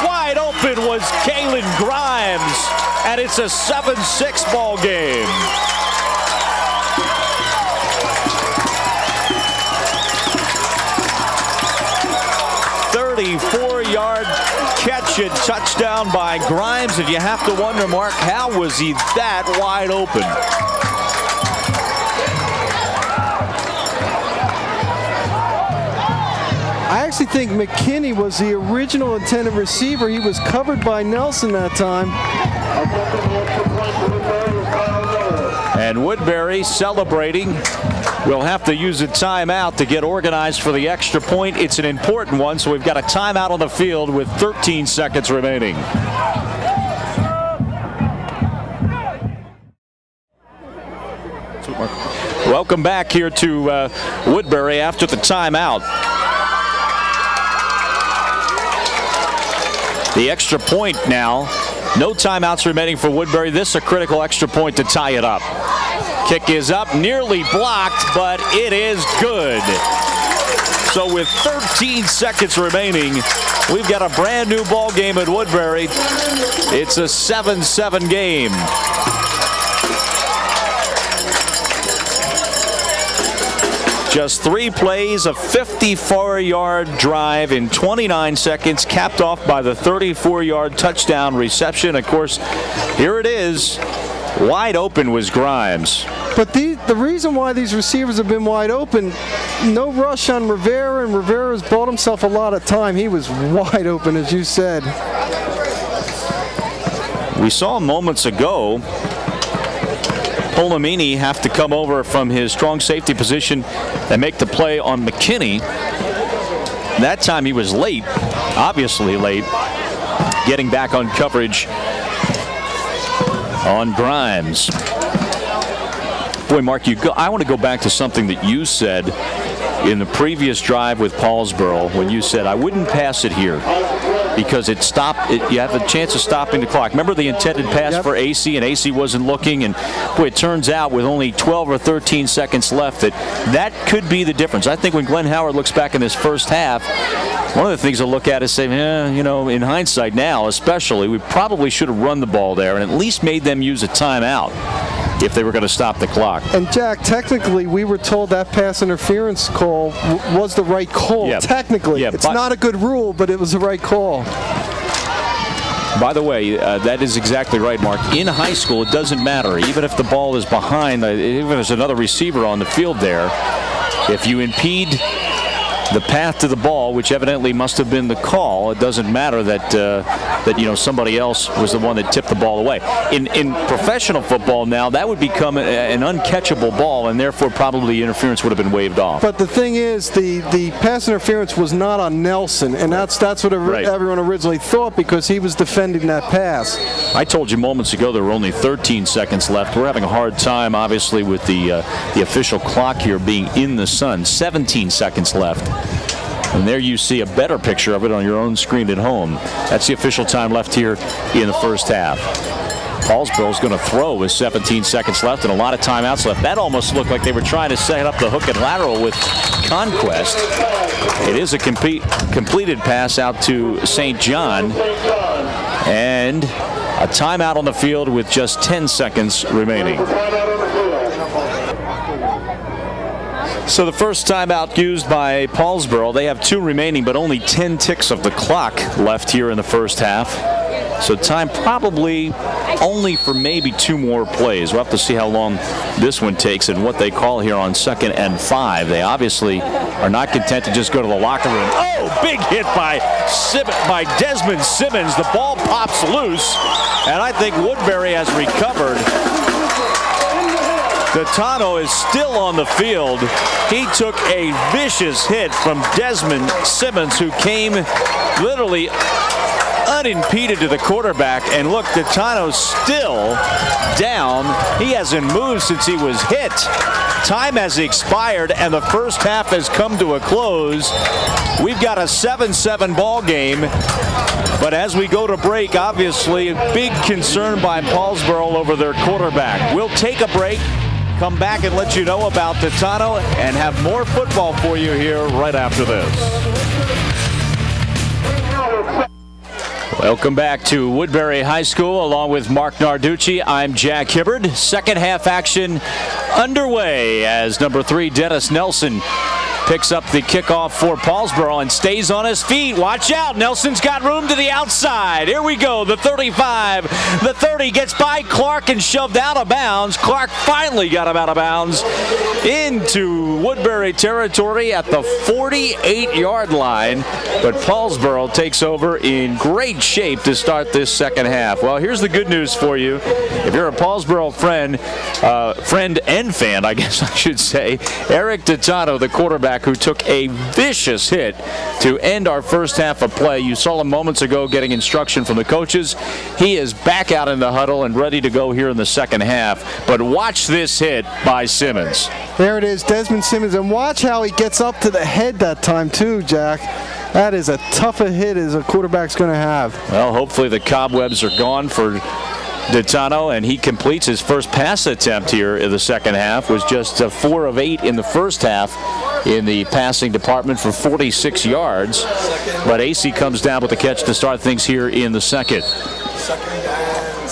Wide open open was Kalen Grimes, and it's a 7-6 ball game. Four-yard catch and touchdown by Grimes, and you have to wonder, Mark, how was he that wide open? I actually think McKinney was the original intended receiver. He was covered by Nelson that time. And Woodbury celebrating. We'll have to use a timeout to get organized for the extra point. It's an important one, so we've got a timeout on the field with 13 seconds remaining. Welcome back here to Woodbury after the timeout. The extra point now. No timeouts remaining for Woodbury. This is a critical extra point to tie it up. Kick is up, nearly blocked, but it is good. So with 13 seconds remaining, we've got a brand new ball game at Woodbury. It's a 7-7 game. Just 3 plays, a 54-yard drive in 29 seconds, capped off by the 34-yard touchdown reception. Of course, here it is. Wide open was Grimes. But the reason why these receivers have been wide open, no rush on Rivera, and Rivera's bought himself a lot of time. He was wide open, as you said. We saw moments ago Polomini have to come over from his strong safety position and make the play on McKinney. That time he was late, obviously late, getting back on coverage on Grimes. Boy, Mark, I want to go back to something that you said in the previous drive with Paulsboro when you said, I wouldn't pass it here because it stopped. You have a chance of stopping the clock. Remember the intended pass for AC, and AC wasn't looking, and boy, it turns out with only 12 or 13 seconds left that could be the difference. I think when Glenn Howard looks back in this first half, one of the things to look at is say, in hindsight now especially, we probably should have run the ball there and at least made them use a timeout if they were going to stop the clock. And Jack, technically, we were told that pass interference call was the right call. Yeah. Technically, it's not a good rule, but it was the right call. By the way, that is exactly right, Mark. In high school, it doesn't matter. Even if the ball is behind, even if there's another receiver on the field there, if you impede the path to the ball, which evidently must have been the call, it doesn't matter that somebody else was the one that tipped the ball away. In professional football now, that would become an uncatchable ball, and therefore probably interference would have been waved off. But the thing is, the pass interference was not on Nelson, and that's what everyone originally thought because he was defending that pass. I told you moments ago there were only 13 seconds left. We're having a hard time, obviously, with the official clock here being in the sun. 17 seconds left. And there you see a better picture of it on your own screen at home. That's the official time left here in the first half. Paulsboro's going to throw with 17 seconds left and a lot of timeouts left. That almost looked like they were trying to set up the hook and lateral with Conquest. It is a completed pass out to St. John. And a timeout on the field with just 10 seconds remaining. So the first timeout used by Paulsboro. They have 2 remaining, but only 10 ticks of the clock left here in the first half. So time probably only for maybe 2 more plays. We'll have to see how long this one takes and what they call here on 2nd and 5. They obviously are not content to just go to the locker room. Oh, big hit by Desmond Simmons. The ball pops loose, and I think Woodbury has recovered. Gaetano is still on the field. He took a vicious hit from Desmond Simmons, who came literally unimpeded to the quarterback. And look, Gaetano's still down. He hasn't moved since he was hit. Time has expired, and the first half has come to a close. We've got a 7-7 ball game. But as we go to break, obviously, a big concern by Paulsboro over their quarterback. We'll take a break. Come back and let you know about Gaetano and have more football for you here right after this. Welcome back to Woodbury High School along with Mark Narducci. I'm Jack Hibbard. Second half action underway as number 3 Dennis Nelson picks up the kickoff for Paulsboro and stays on his feet. Watch out. Nelson's got room to the outside. Here we go. The 35, the 30 gets by Clark and shoved out of bounds. Clark finally got him out of bounds into Woodbury territory at the 48-yard line. But Paulsboro takes over in great shape to start this second half. Well, here's the good news for you. If you're a Paulsboro friend and fan, I guess I should say, Eric Titano, the quarterback, who took a vicious hit to end our first half of play. You saw him moments ago getting instruction from the coaches. He is back out in the huddle and ready to go here in the second half. But watch this hit by Simmons. There it is, Desmond Simmons. And watch how he gets up to the head that time too, Jack. That is a tough a hit as a quarterback's going to have. Well, hopefully the cobwebs are gone for Titano, and he completes his first pass attempt here in the second half. Was just 4 of 8 in the first half in the passing department for 46 yards. But AC comes down with the catch to start things here in the second.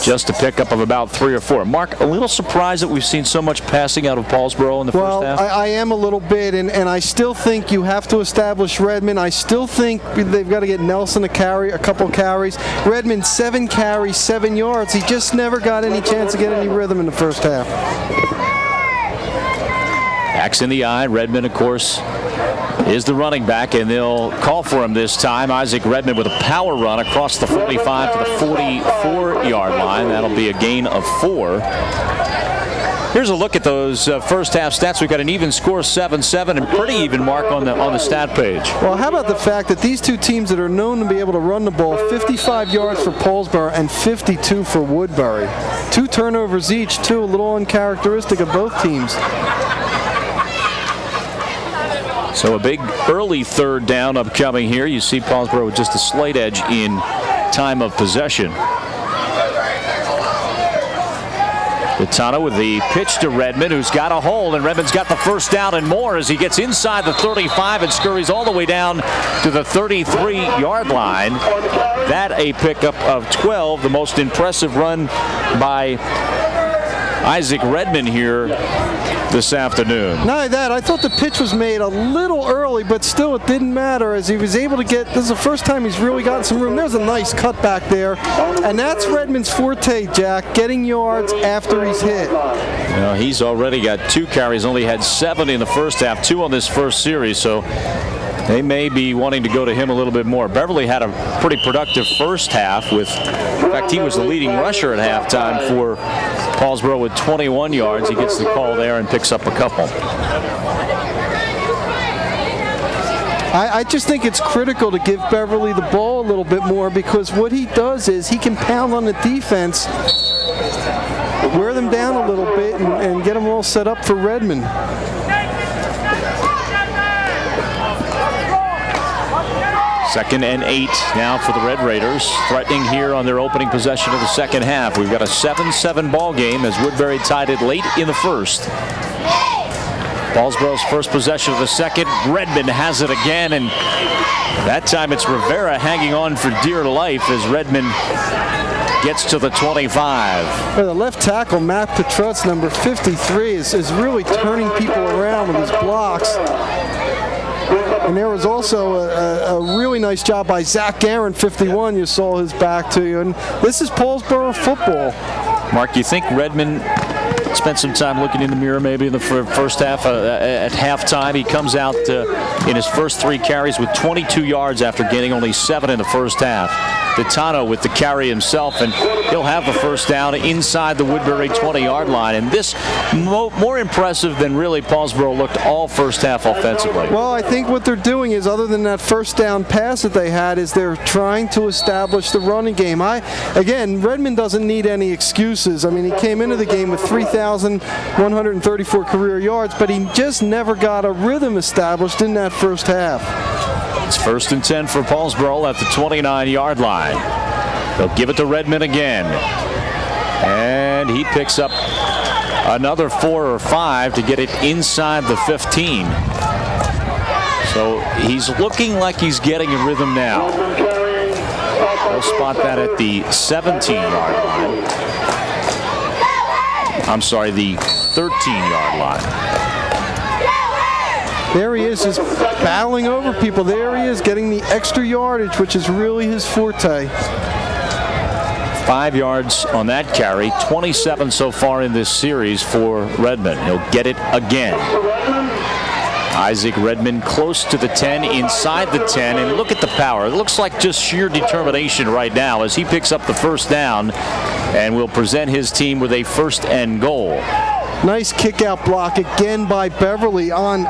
Just a pickup of about 3 or 4. Mark, a little surprised that we've seen so much passing out of Paulsboro in the first half? Well, I am a little bit, and I still think you have to establish Redmond. I still think they've got to get Nelson a couple carries. Redmond, 7 carries, 7 yards. He just never got any chance to get any rhythm in the first half. Backs in the eye. Redmond, of course, is the running back, and they'll call for him this time. Isaac Redmond with a power run across the 45 to the 44-yard line. That'll be a gain of 4. Here's a look at those first half stats. We've got an even score, 7-7, and pretty even mark on the stat page. Well, how about the fact that these two teams that are known to be able to run the ball, 55 yards for Paulsboro and 52 for Woodbury. 2 turnovers each, too, a little uncharacteristic of both teams. So a big early third down upcoming here. You see Paulsboro with just a slight edge in time of possession. Titano with the pitch to Redmond, who's got a hole, and Redmond's got the first down and more as he gets inside the 35 and scurries all the way down to the 33-yard line. That a pickup of 12, the most impressive run by Isaac Redmond here this afternoon. Not only that, I thought the pitch was made a little early, but still it didn't matter as he was able to get, this is the first time he's really gotten some room. There's a nice cut back there, and that's Redmond's forte, Jack, getting yards after he's hit. Well, he's already got 2 carries, only had 7 in the first half, 2 on this first series, so they may be wanting to go to him a little bit more. Beverly had a pretty productive first half in fact, he was the leading rusher at halftime for Paulsboro with 21 yards. He gets the call there and picks up a couple. I just think it's critical to give Beverly the ball a little bit more, because what he does is he can pound on the defense, wear them down a little bit, and get them all set up for Redmond. Second and 8 now for the Red Raiders, threatening here on their opening possession of the second half. We've got a 7-7 ball game as Woodbury tied it late in the first. Paulsboro's first possession of the second. Redmond has it again, and that time it's Rivera hanging on for dear life as Redmond gets to the 25. Well, the left tackle, Matt Petrutz, number 53, is really turning people around with his blocks. And there was also a really nice job by Zach Guerin, 51. You saw his back to you. And this is Paulsboro football. Mark, you think Redmond spent some time looking in the mirror maybe in the first half? At halftime, he comes out in his first 3 carries with 22 yards after gaining only 7 in the first half. Titano with the carry himself, and he'll have the first down inside the Woodbury 20-yard line. And this more impressive than really Paulsboro looked all first half offensively. Well, I think what they're doing is, other than that first down pass that they had, is they're trying to establish the running game. Again, Redmond doesn't need any excuses. I mean, he came into the game with 3,134 career yards, but he just never got a rhythm established in that first half. It's 1st and 10 for Paulsboro at the 29-yard line. They'll give it to Redmond again. And he picks up another 4 or 5 to get it inside the 15. So he's looking like he's getting a rhythm now. They'll spot that at the 17-yard line. I'm sorry, the 13-yard line. There he is, just battling over people. There he is, getting the extra yardage, which is really his forte. 5 yards on that carry, 27 so far in this series for Redmond. He'll get it again. Isaac Redmond close to the 10, inside the 10, and look at the power. It looks like just sheer determination right now as he picks up the first down and will present his team with a 1st and goal. Nice kick-out block again by Beverly on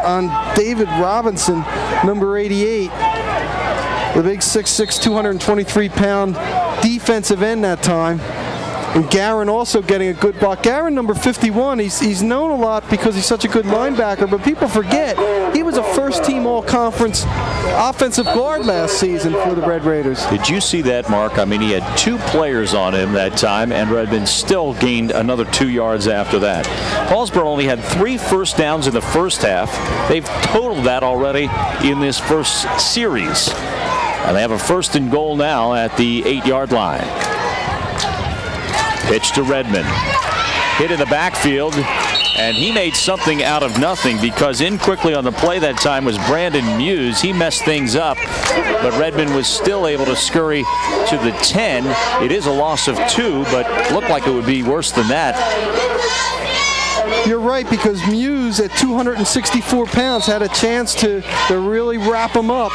David Robinson, number 88. The big 6'6", 223-pound defensive end that time. And Guerin also getting a good block. Guerin, number 51, he's known a lot because he's such a good linebacker, but people forget he was a first-team all-conference offensive guard last season for the Red Raiders. Did you see that, Mark? I mean, he had 2 players on him that time, and Redmond still gained another 2 yards after that. Paulsboro only had 3 first downs in the first half. They've totaled that already in this first series. And they have a 1st and goal now at the 8-yard line. Pitch to Redmond. Hit in the backfield, and he made something out of nothing because in quickly on the play that time was Brandon Muse. He messed things up, but Redmond was still able to scurry to the 10. It is a loss of 2, but looked like it would be worse than that. You're right, because Muse at 264 pounds had a chance to really wrap him up.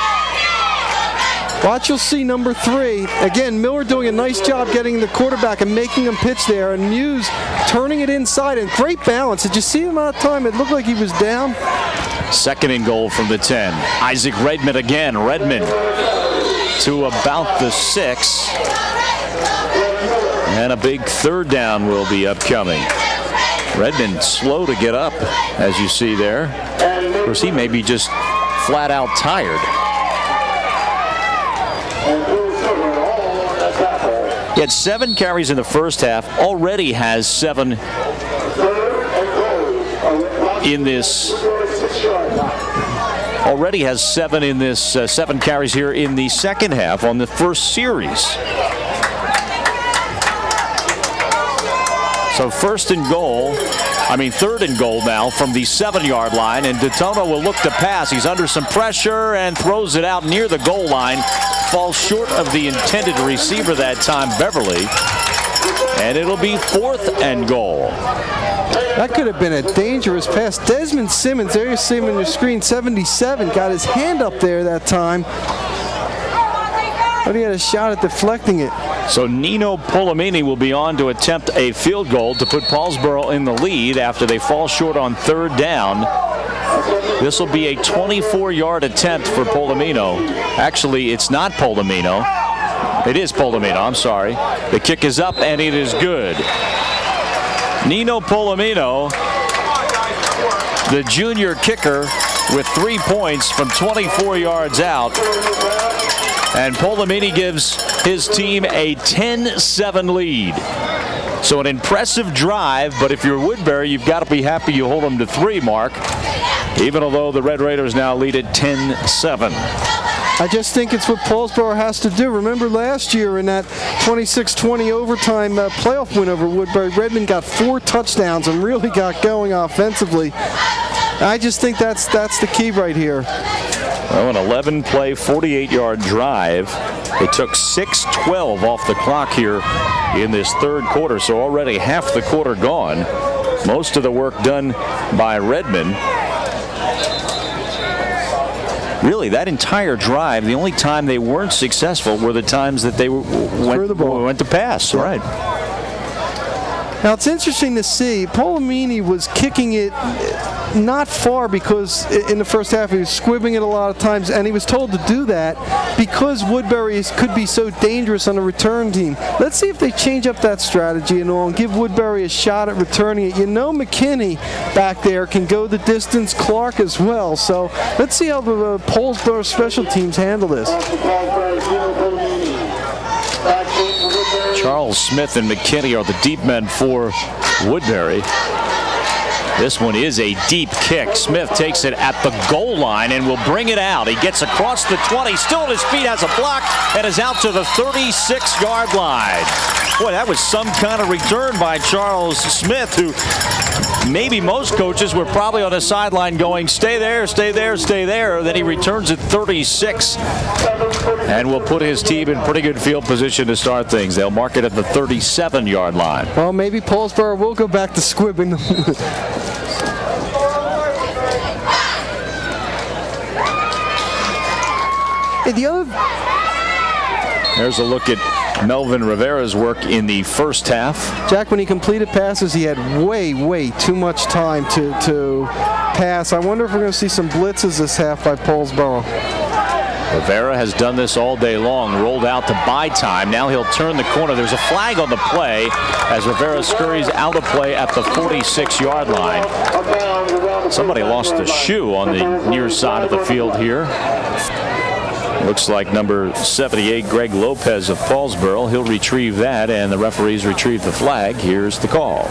Watch, you'll see number 3. Again, Miller doing a nice job getting the quarterback and making him pitch there, and Muse turning it inside, and great balance. Did you see him out of time? It looked like he was down. 2nd and goal from the 10. Isaac Redmond again. Redmond to about the 6. And a big 3rd down will be upcoming. Redmond slow to get up, as you see there. Of course, he may be just flat out tired. He had 7 carries in the first half, already has 7 in this. Already has 7 in this, 7 carries here in the second half on the first series. So 3rd and goal now from the 7-yard line, and Daytona will look to pass. He's under some pressure and throws it out near the goal line. Falls short of the intended receiver that time, Beverly. And it'll be 4th and goal. That could have been a dangerous pass. Desmond Simmons, there you see him on your screen, 77, got his hand up there that time. But he had a shot at deflecting it. So Nino Polomini will be on to attempt a field goal to put Paulsboro in the lead after they fall short on 3rd down. This will be a 24-yard attempt for Polomino. Actually, it's not Polomino. It is Polomino, I'm sorry. The kick is up, and it is good. Nino Polomino, the junior kicker, with 3 points from 24 yards out. And Polomini gives his team a 10-7 lead. So an impressive drive, but if you're Woodbury, you've got to be happy you hold them to 3, Mark. Even although the Red Raiders now lead at 10-7. I just think it's what Paulsboro has to do. Remember last year in that 26-20 overtime playoff win over Woodbury, Redmond got 4 touchdowns and really got going offensively. I just think that's the key right here. Well, an 11-play, 48-yard drive. They took 6:12 off the clock here in this 3rd quarter, so already half the quarter gone. Most of the work done by Redmond. Really, that entire drive, the only time they weren't successful were the times that they went to pass. Yeah. Right. Now, it's interesting to see. Polomini was kicking it not far because in the first half he was squibbing it a lot of times, and he was told to do that because Woodbury could be so dangerous on a return team. Let's see if they change up that strategy and give Woodbury a shot at returning it. You know McKinney back there can go the distance, Clark as well. So let's see how the Paulsboro special teams handle this. Charles Smith and McKinney are the deep men for Woodbury. This one is a deep kick. Smith takes it at the goal line and will bring it out. He gets across the 20, still on his feet, has a block, and is out to the 36-yard line. Boy, that was some kind of return by Charles Smith, who maybe most coaches were probably on the sideline going, stay there, stay there, stay there. Then he returns at 36 and will put his team in pretty good field position to start things. They'll mark it at the 37-yard line. Well, maybe Paulsboro will go back to squibbing. There's a look at Melvin Rivera's work in the first half. Jack, when he completed passes, he had way too much time to pass. I wonder if we're going to see some blitzes this half by Paulsboro. Rivera has done this all day long, rolled out to buy time. Now he'll turn the corner. There's a flag on the play as Rivera scurries out of play at the 46-yard line. Somebody lost a shoe on the near side of the field here. Looks like number 78, Greg Lopez of Paulsboro. He'll retrieve that, and the referees retrieve the flag. Here's the call.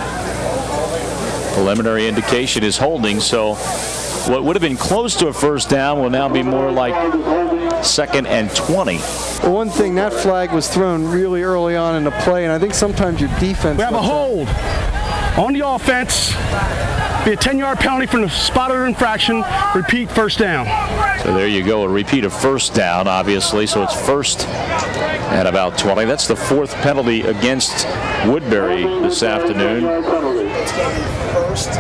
Preliminary indication is holding, so what would have been close to a first down will now be more like 2nd and 20. One thing, that flag was thrown really early on in the play, and I think sometimes your defense... We have a hold on the offense. Be a 10-yard penalty from the spot of infraction. Repeat, first down. So there you go, a repeat of first down, obviously. So it's first at about 20. That's the 4th penalty against Woodbury this afternoon.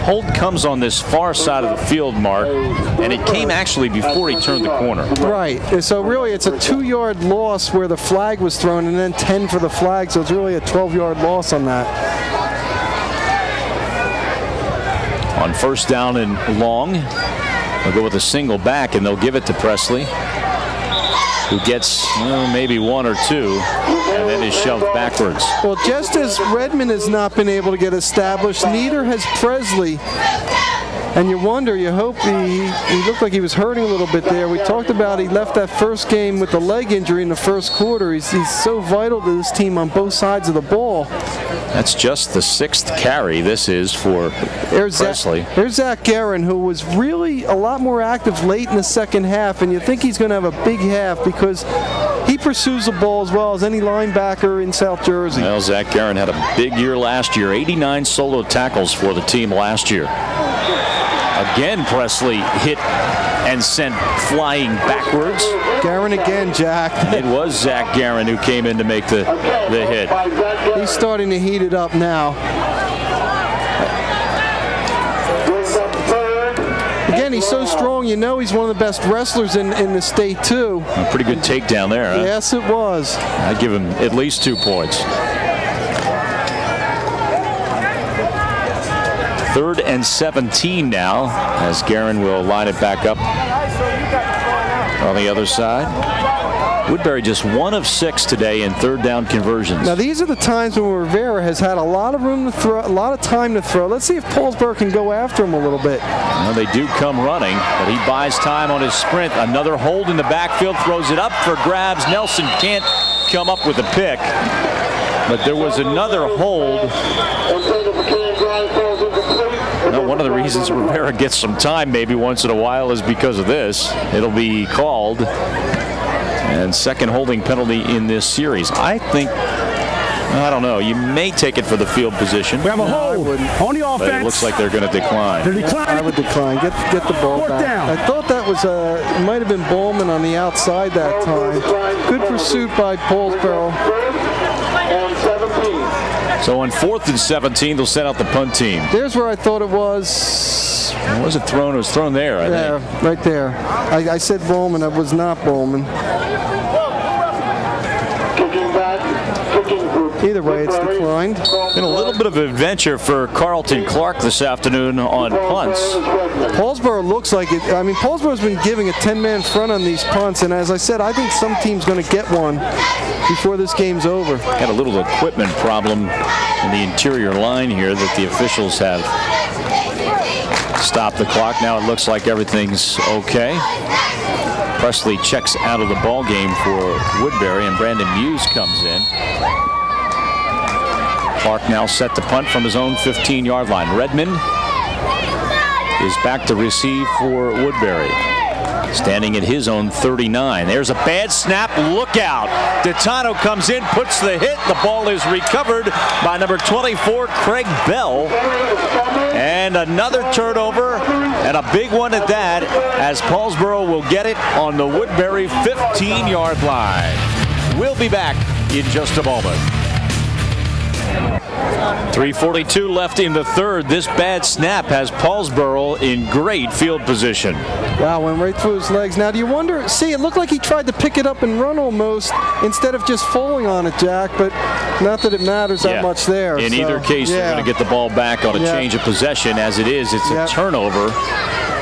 Hold comes on this far side of the field, Mark, and it came actually before he turned the corner. Right. So really it's a 2-yard loss where the flag was thrown, and then 10 for the flag, so it's really a 12-yard loss on that. On first down and long, they'll go with a single back, and they'll give it to Presley, who gets maybe 1 or 2, and then is shoved backwards. Well, just as Redmond has not been able to get established, neither has Presley. And you wonder, you hope he looked like he was hurting a little bit there. We talked about he left that first game with the leg injury in the first quarter. He's so vital to this team on both sides of the ball. That's just the 6th carry this is for Presley. There's Zach Guerin, who was really a lot more active late in the second half, and you think he's going to have a big half because he pursues the ball as well as any linebacker in South Jersey. Well, Zach Guerin had a big year last year, 89 solo tackles for the team last year. Again, Presley hit and sent flying backwards. Guerin again, Jack. It was Zach Guerin who came in to make the hit. He's starting to heat it up now. Again, he's so strong, you know he's one of the best wrestlers in the state, too. A pretty good takedown there, huh? Yes, it was. I'd give him at least 2 points. 3rd and 17 now, as Guerin will line it back up on the other side. Woodbury just 1 of 6 today in 3rd down conversions. Now these are the times when Rivera has had a lot of room to throw, a lot of time to throw. Let's see if Paulsboro can go after him a little bit. Well, they do come running, but he buys time on his sprint. Another hold in the backfield, throws it up for grabs. Nelson can't come up with a pick, but there was another hold. No, one of the reasons Rivera gets some time maybe once in a while is because of this. It'll be called. And 2nd holding penalty in this series. I think, I don't know, you may take it for the field position. We have a hold on the offense. But it looks like they're going to decline. I would decline. Get the ball back. Down. I thought that was it might have been Bowman on the outside that time. Good pursuit by Paulsboro. So on 4th and 17, they'll send out the punt team. There's where I thought it was. Was it thrown? It was thrown there, I think. Yeah, right there. I said Bowman. It was not Bowman. Either way, it's declined. Been a little bit of an adventure for Carlton Clark this afternoon on punts. Paulsboro looks like it. I mean, Paulsboro's been giving a 10-man front on these punts, and as I said, I think some team's going to get one before this game's over. Got a little equipment problem in the interior line here that the officials have stopped the clock. Now it looks like everything's okay. Presley checks out of the ball game for Woodbury, and Brandon Muse comes in. Clark now set to punt from his own 15-yard line. Redmond is back to receive for Woodbury. Standing at his own 39. There's a bad snap. Look out. Ditano comes in, puts the hit. The ball is recovered by number 24, Craig Bell. And another turnover, and a big one at that, as Paulsboro will get it on the Woodbury 15-yard line. We'll be back in just a moment. 3:42 left in the third. This bad snap has Paulsboro in great field position. Wow, went right through his legs. Now, do you wonder, see, it looked like he tried to pick it up and run almost instead of just falling on it, Jack, but not that it matters that much there. In either case, they're going to get the ball back on a change of possession. As it is, it's a turnover.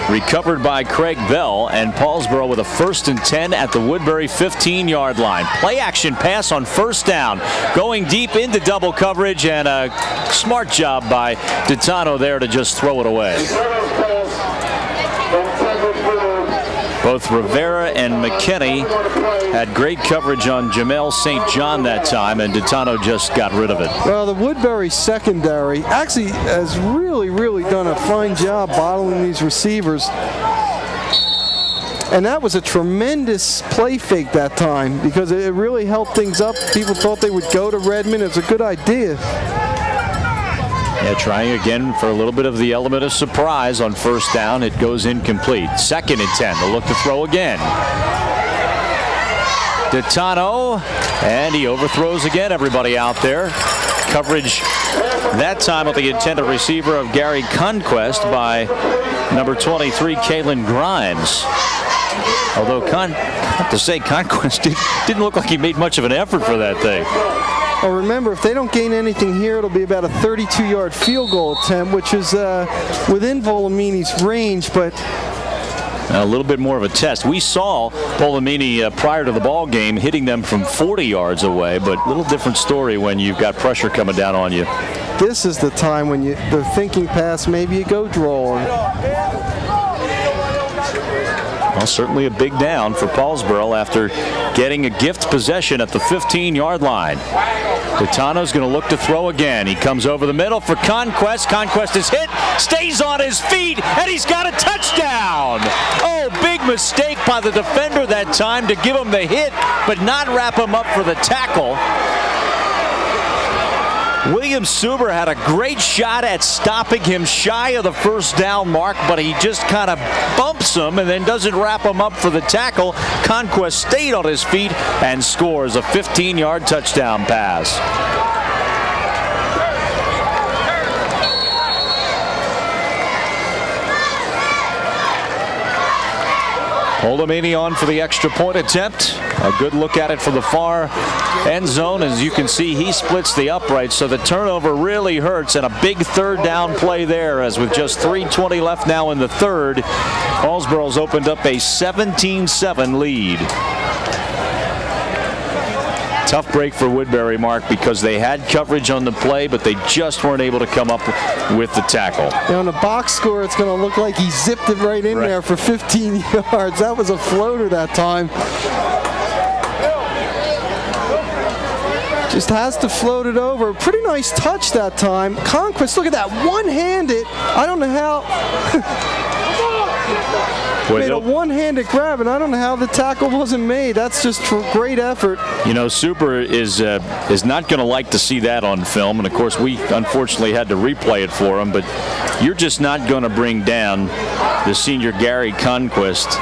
Recovered by Craig Bell, and Paulsboro with a 1st and 10 at the Woodbury 15-yard line. Play action pass on first down, going deep into double coverage, and a smart job by Ditano there to just throw it away. Both Rivera and McKinney had great coverage on Jamel St. John that time, and Ditano just got rid of it. Well, the Woodbury secondary actually has really done a fine job bottling these receivers. And that was a tremendous play fake that time because it really helped things up. People thought they would go to Redmond. It was a good idea. Yeah, trying again for a little bit of the element of surprise on first down. It goes incomplete. 2nd and 10. They'll look to throw again. Ditano, and he overthrows again everybody out there. Coverage that time with the intended receiver of Gary Conquest by number 23, Kalen Grimes. Although, I have to say, Conquest didn't look like he made much of an effort for that thing. Well, remember, if they don't gain anything here, it'll be about a 32-yard field goal attempt, which is within Volamini's range, but a little bit more of a test. We saw Volamini prior to the ball game hitting them from 40 yards away, but a little different story when you've got pressure coming down on you. This is the time when they're thinking pass, maybe you go draw. Well, certainly a big down for Paulsboro after getting a gift possession at the 15-yard line. Ditano's going to look to throw again. He comes over the middle for Conquest. Conquest is hit, stays on his feet, and he's got a touchdown. Oh, big mistake by the defender that time to give him the hit, but not wrap him up for the tackle. William Suber had a great shot at stopping him shy of the first down mark, but he just kind of bumps him and then doesn't wrap him up for the tackle. Conquest stayed on his feet and scores a 15-yard touchdown pass. Volamini on for the extra point attempt. A good look at it from the far end zone. As you can see, he splits the uprights, so the turnover really hurts, and a big third down play there, as with just 3:20 left now in the third, Paulsboro's opened up a 17-7 lead. Tough break for Woodbury, Mark, because they had coverage on the play, but they just weren't able to come up with the tackle. On the box score, it's going to look like he zipped it right in there for 15 yards. That was a floater that time. Just has to float it over. Pretty nice touch that time. Conquest, look at that, one-handed. I don't know how. Made a one-handed grab, and I don't know how the tackle wasn't made. That's just great effort. You know, Super is not going to like to see that on film, and of course we unfortunately had to replay it for him, but you're just not going to bring down the senior Gary Conquest.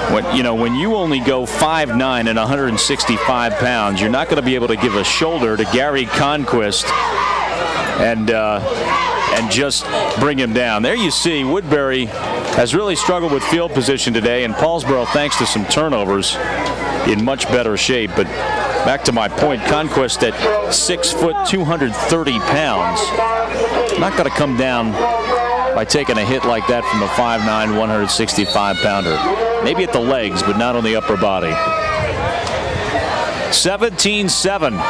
When you only go 5'9" and 165 pounds, you're not going to be able to give a shoulder to Gary Conquest and just bring him down. There you see Woodbury has really struggled with field position today, and Paulsboro, thanks to some turnovers, in much better shape. But back to my point, Conquest at 6 foot 230 pounds, not going to come down by taking a hit like that from a 5'9", 165 pounder. Maybe at the legs, but not on the upper body. 17-7.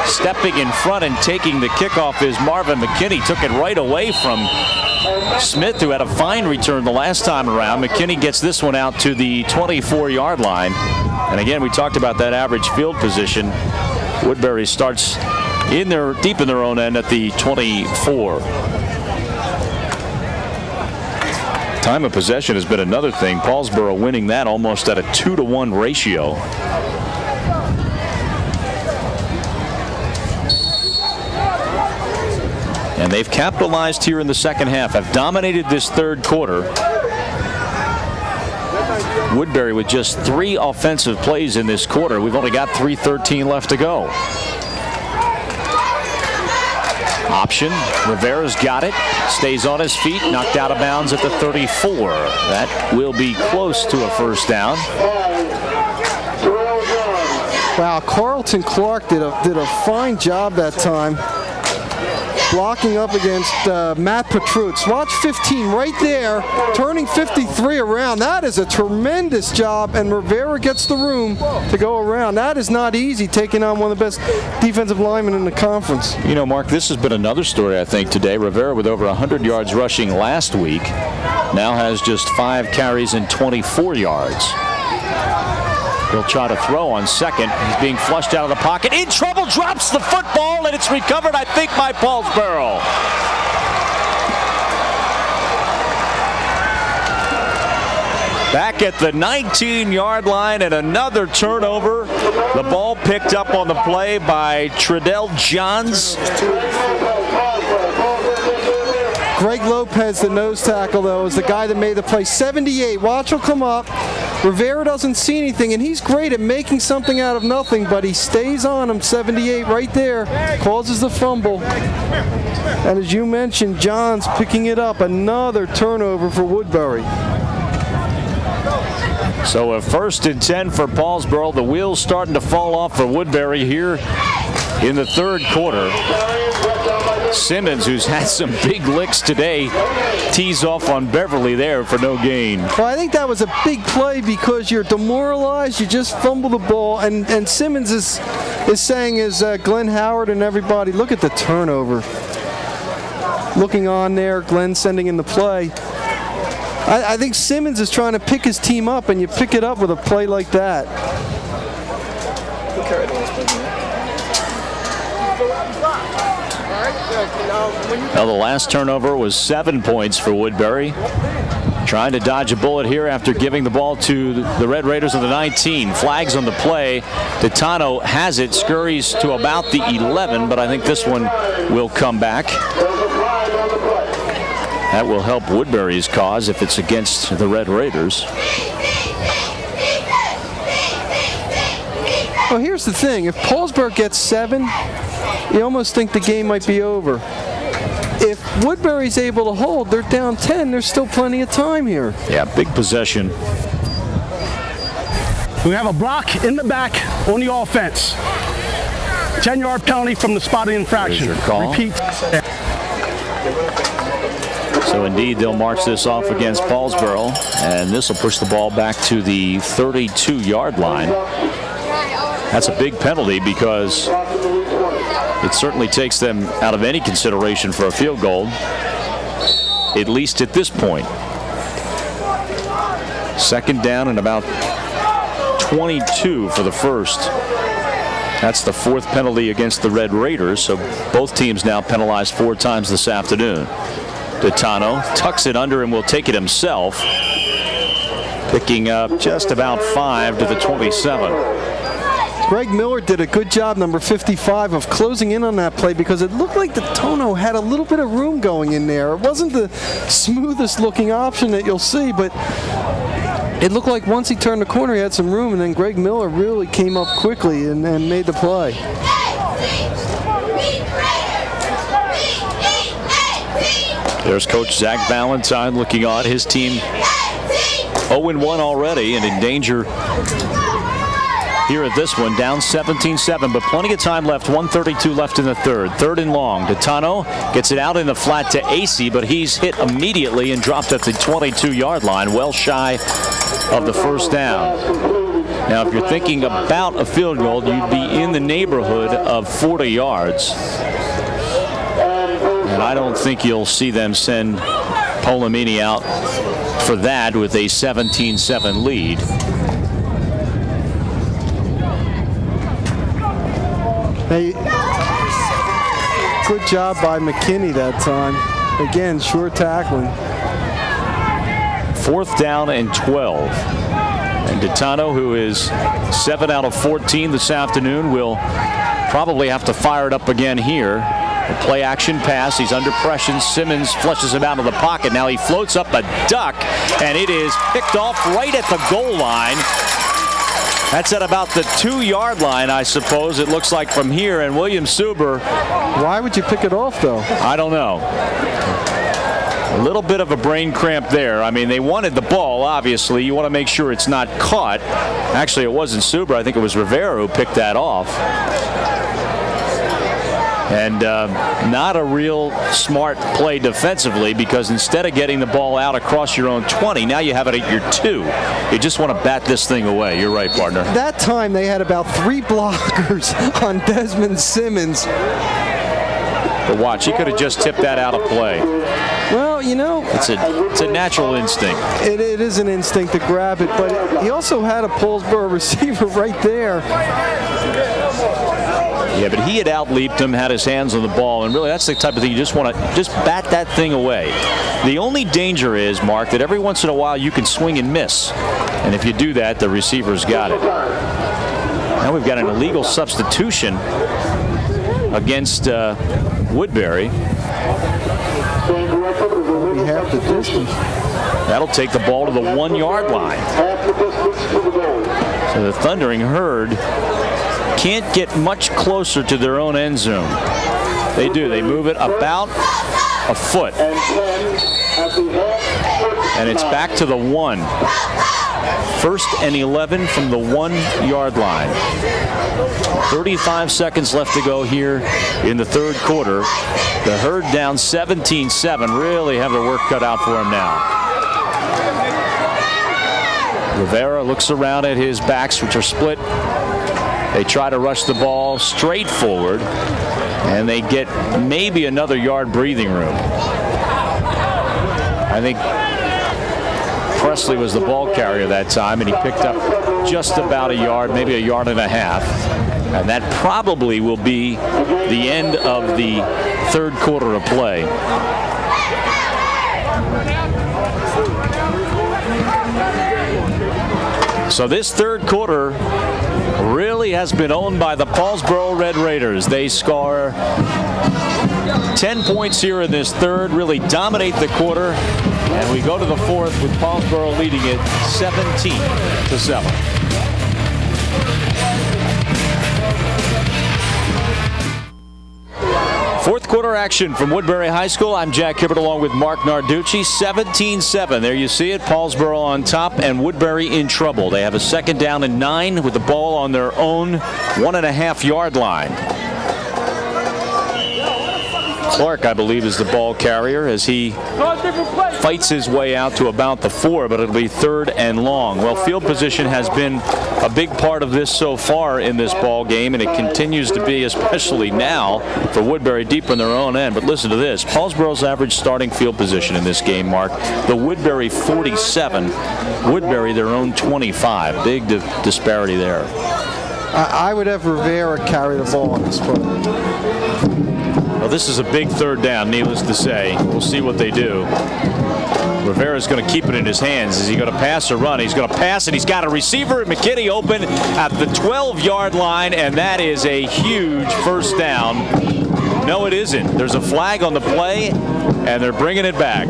Stepping in front and taking the kickoff is Marvin McKinney. Took it right away from Smith, who had a fine return the last time around. McKinney gets this one out to the 24-yard line. And again, we talked about that average field position. Woodbury starts deep in their own end at the 24. Time of possession has been another thing. Paulsboro winning that almost at a 2-to-1 ratio. And they've capitalized here in the second half, have dominated this third quarter. Woodbury with just 3 offensive plays in this quarter. We've only got 3:13 left to go. Option. Rivera's got it. Stays on his feet. Knocked out of bounds at the 34. That will be close to a first down. Wow, Carlton Clark did a fine job that time, blocking up against Matt Petrutz. Watch 15 right there, turning 53 around. That is a tremendous job, and Rivera gets the room to go around. That is not easy, taking on one of the best defensive linemen in the conference. You know, Mark, this has been another story, I think, today. Rivera with over 100 yards rushing last week now has just 5 carries and 24 yards. He'll try to throw on second. He's being flushed out of the pocket. In trouble, drops the football, and it's recovered, I think, by Paulsboro. Back at the 19-yard line, and another turnover. The ball picked up on the play by Treadell Johns. Greg Lopez, the nose tackle, though, is the guy that made the play. 78. Watch will come up. Rivera doesn't see anything, and he's great at making something out of nothing, but he stays on him. 78 right there. Causes the fumble. And as you mentioned, Johns picking it up. Another turnover for Woodbury. So a 1st and 10 for Paulsboro. The wheels starting to fall off for Woodbury here in the third quarter. Simmons, who's had some big licks today, tees off on Beverly there for no gain. Well, I think that was a big play because you're demoralized. You just fumble the ball, and Simmons is saying, as Glenn Howard and everybody, look at the turnover. Looking on there, Glenn sending in the play. I think Simmons is trying to pick his team up, and you pick it up with a play like that. Well, the last turnover was 7 points for Woodbury. Trying to dodge a bullet here after giving the ball to the Red Raiders of the 19. Flags on the play. Titano has it, scurries to about the 11, but I think this one will come back. That will help Woodbury's cause if it's against the Red Raiders. Well, here's the thing. If Paulsboro gets 7, you almost think the game might be over. If Woodbury's able to hold, they're down 10. There's still plenty of time here. Yeah, big possession. We have a block in the back on the offense. 10-yard penalty from the spotting infraction. There's your call. Repeat. So indeed, they'll march this off against Paulsboro, and this will push the ball back to the 32-yard line. That's a big penalty because it certainly takes them out of any consideration for a field goal, at least at this point. 2nd down and about 22 for the first. That's the 4th penalty against the Red Raiders, so both teams now penalized 4 times this afternoon. Titano tucks it under and will take it himself, picking up just about 5 to the 27. Greg Miller did a good job, number 55, of closing in on that play because it looked like the Tono had a little bit of room going in there. It wasn't the smoothest looking option that you'll see, but it looked like once he turned the corner he had some room, and then Greg Miller really came up quickly and made the play. There's Coach Zach Valentine looking on. His team 0-1 already and in danger here at this one, down 17-7, but plenty of time left. 1:32 left in the third. 3rd and long. Titano gets it out in the flat to AC, but he's hit immediately and dropped at the 22-yard line, well shy of the first down. Now, if you're thinking about a field goal, you'd be in the neighborhood of 40 yards. And I don't think you'll see them send Polamini out for that with a 17-7 lead. Hey, good job by McKinney that time. Again, sure tackling. 4th down and 12. And Ditano, who is 7 out of 14 this afternoon, will probably have to fire it up again here. A play action pass. He's under pressure. Simmons flushes him out of the pocket. Now he floats up a duck, and it is picked off right at the goal line. That's at about the 2-yard line, I suppose, it looks like from here. And William Suber. Why would you pick it off, though? I don't know. A little bit of a brain cramp there. I mean, they wanted the ball, obviously. You want to make sure it's not caught. Actually, it wasn't Suber. I think it was Rivera who picked that off. And not a real smart play defensively, because instead of getting the ball out across your own 20, now you have it at your 2. You just want to bat this thing away. You're right, partner. That time they had about 3 blockers on Desmond Simmons. But watch, he could have just tipped that out of play. Well, you know, it's a natural instinct. It is an instinct to grab it, but he also had a Paulsboro receiver right there. Yeah, but he had outleaped him, had his hands on the ball, and really that's the type of thing you just want to just bat that thing away. The only danger is, Mark, that every once in a while you can swing and miss. And if you do that, the receiver's got it. Now we've got an illegal substitution against Woodbury. Half the distance. That'll take the ball to the 1-yard line. So the Thundering Herd can't get much closer to their own end zone. They do. They move it about a foot. And it's back to the 1. 1st and 11 from the 1-yard line. 35 seconds left to go here in the 3rd quarter. The Herd down 17-7. Really have their work cut out for him now. Rivera looks around at his backs, which are split. They try to rush the ball straight forward, and they get maybe another yard breathing room. I think Presley was the ball carrier that time, and he picked up just about a yard, maybe a yard and a half. And that probably will be the end of the 3rd quarter of play. So this 3rd quarter really has been owned by the Paulsboro Red Raiders. They score 10 points here in this 3rd, really dominate the quarter, and we go to the 4th with Paulsboro leading it 17-7. Fourth quarter action from Woodbury High School. I'm Jack Hibbert along with Mark Narducci. 17-7. There you see it. Paulsboro on top and Woodbury in trouble. They have a 2nd down and 9 with the ball on their own 1.5-yard line. Clark, I believe, is the ball carrier as he fights his way out to about the 4, but it'll be 3rd and long. Well, field position has been a big part of this so far in this ball game, and it continues to be, especially now for Woodbury deep in their own end. But listen to this. Paulsboro's average starting field position in this game, Mark, the Woodbury 47, Woodbury their own 25. Big disparity there. I would have Rivera carry the ball on this one. Well, this is a big 3rd down, needless to say. We'll see what they do. Rivera's going to keep it in his hands. Is he going to pass or run? He's going to pass, and he's got a receiver. McKinney open at the 12-yard line, and that is a huge 1st down. No, it isn't. There's a flag on the play, and they're bringing it back.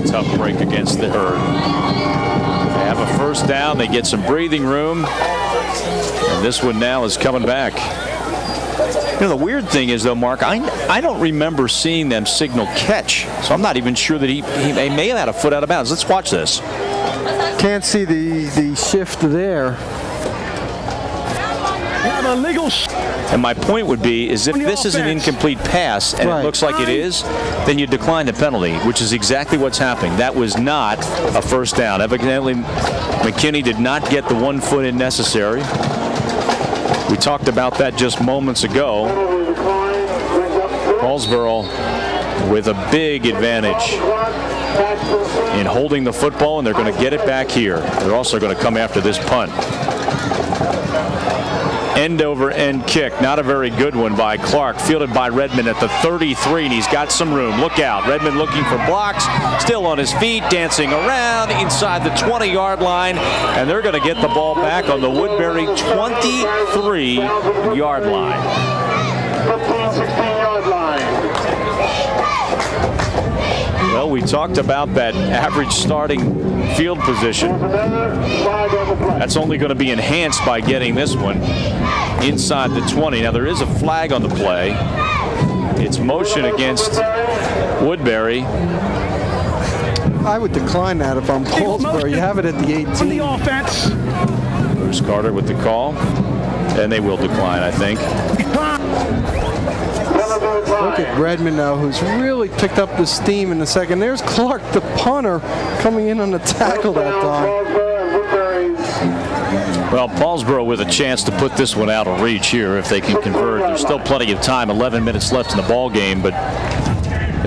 Tough break against the Herd. They have a 1st down. They get some breathing room. And this one now is coming back. You know, the weird thing is, though, Mark, I don't remember seeing them signal catch. So I'm not even sure that he may have had a foot out of bounds. Let's watch this. Can't see the shift there. And my point would be is if this is an incomplete pass and it looks like it is, then you decline the penalty, which is exactly what's happening. That was not a 1st down. Evidently, McKinney did not get the 1 foot in necessary. We talked about that just moments ago. Paulsboro with a big advantage in holding the football, and they're going to get it back here. They're also going to come after this punt. End over end kick, not a very good one by Clark, fielded by Redmond at the 33, and he's got some room. Look out, Redmond looking for blocks, still on his feet, dancing around inside the 20-yard line, and they're going to get the ball back on the Woodbury 23-yard line. 16-yard line. Well, we talked about that average starting field position. That's only going to be enhanced by getting this one inside the 20. Now, there is a flag on the play. It's motion against Woodbury. I would decline that if I'm Paulsboro. You have it at the 18. On the offense. Bruce Carter with the call, and they will decline, I think. Look at Redmond now, who's really picked up the steam in the second. There's Clark, the punter, coming in on the tackle that time. Well, Paulsboro with a chance to put this one out of reach here if they can convert. There's still plenty of time, 11 minutes left in the ball game, but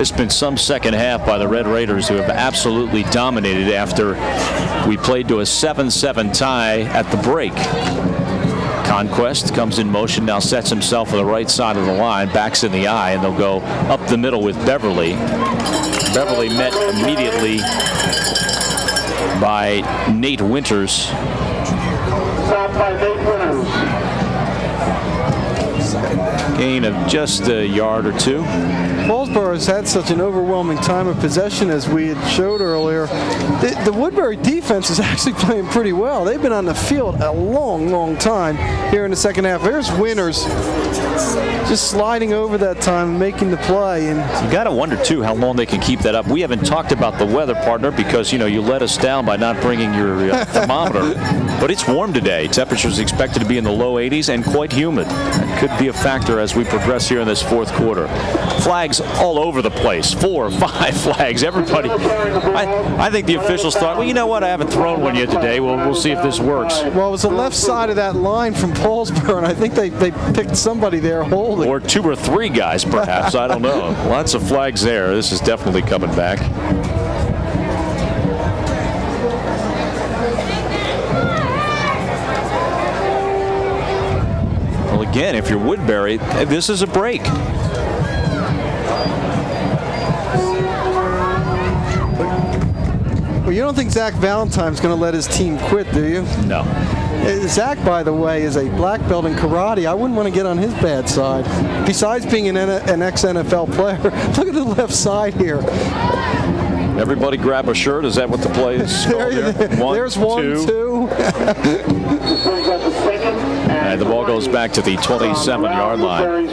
it's been some second half by the Red Raiders who have absolutely dominated after we played to a 7-7 tie at the break. Conquest comes in motion, now sets himself on the right side of the line, backs in the eye, and they'll go up the middle with Beverly. Beverly met immediately by Nate Winters. Gain of just a yard or two. Paulsboro has had such an overwhelming time of possession, as we had showed earlier. The Woodbury defense is actually playing pretty well. They've been on the field a long, long time here in the second half. There's Winters just sliding over that time and making the play. And you got to wonder, too, how long they can keep that up. We haven't talked about the weather, partner, because, you know, you let us down by not bringing your thermometer. But it's warm today. Temperatures expected to be in the low 80s and quite humid. That could be a factor as we progress here in this fourth quarter. Flags all over the place. 4 or 5 flags. Everybody. I think the officials thought, well, you know what? I haven't thrown one yet today. We'll see if this works. Well, it was the left side of that line from Paulsboro, and I think they picked somebody there holding. Or 2 or 3 guys, perhaps. I don't know. Lots of flags there. This is definitely coming back. Well, again, if you're Woodbury, this is a break. Well, you don't think Zach Valentine's going to let his team quit, do you? No. Zach, by the way, is a black belt in karate. I wouldn't want to get on his bad side. Besides being an ex-NFL player, look at the left side here. Everybody grab a shirt. Is that what the play is called there? There's 1, 2. And the ball goes back to the 27-yard line.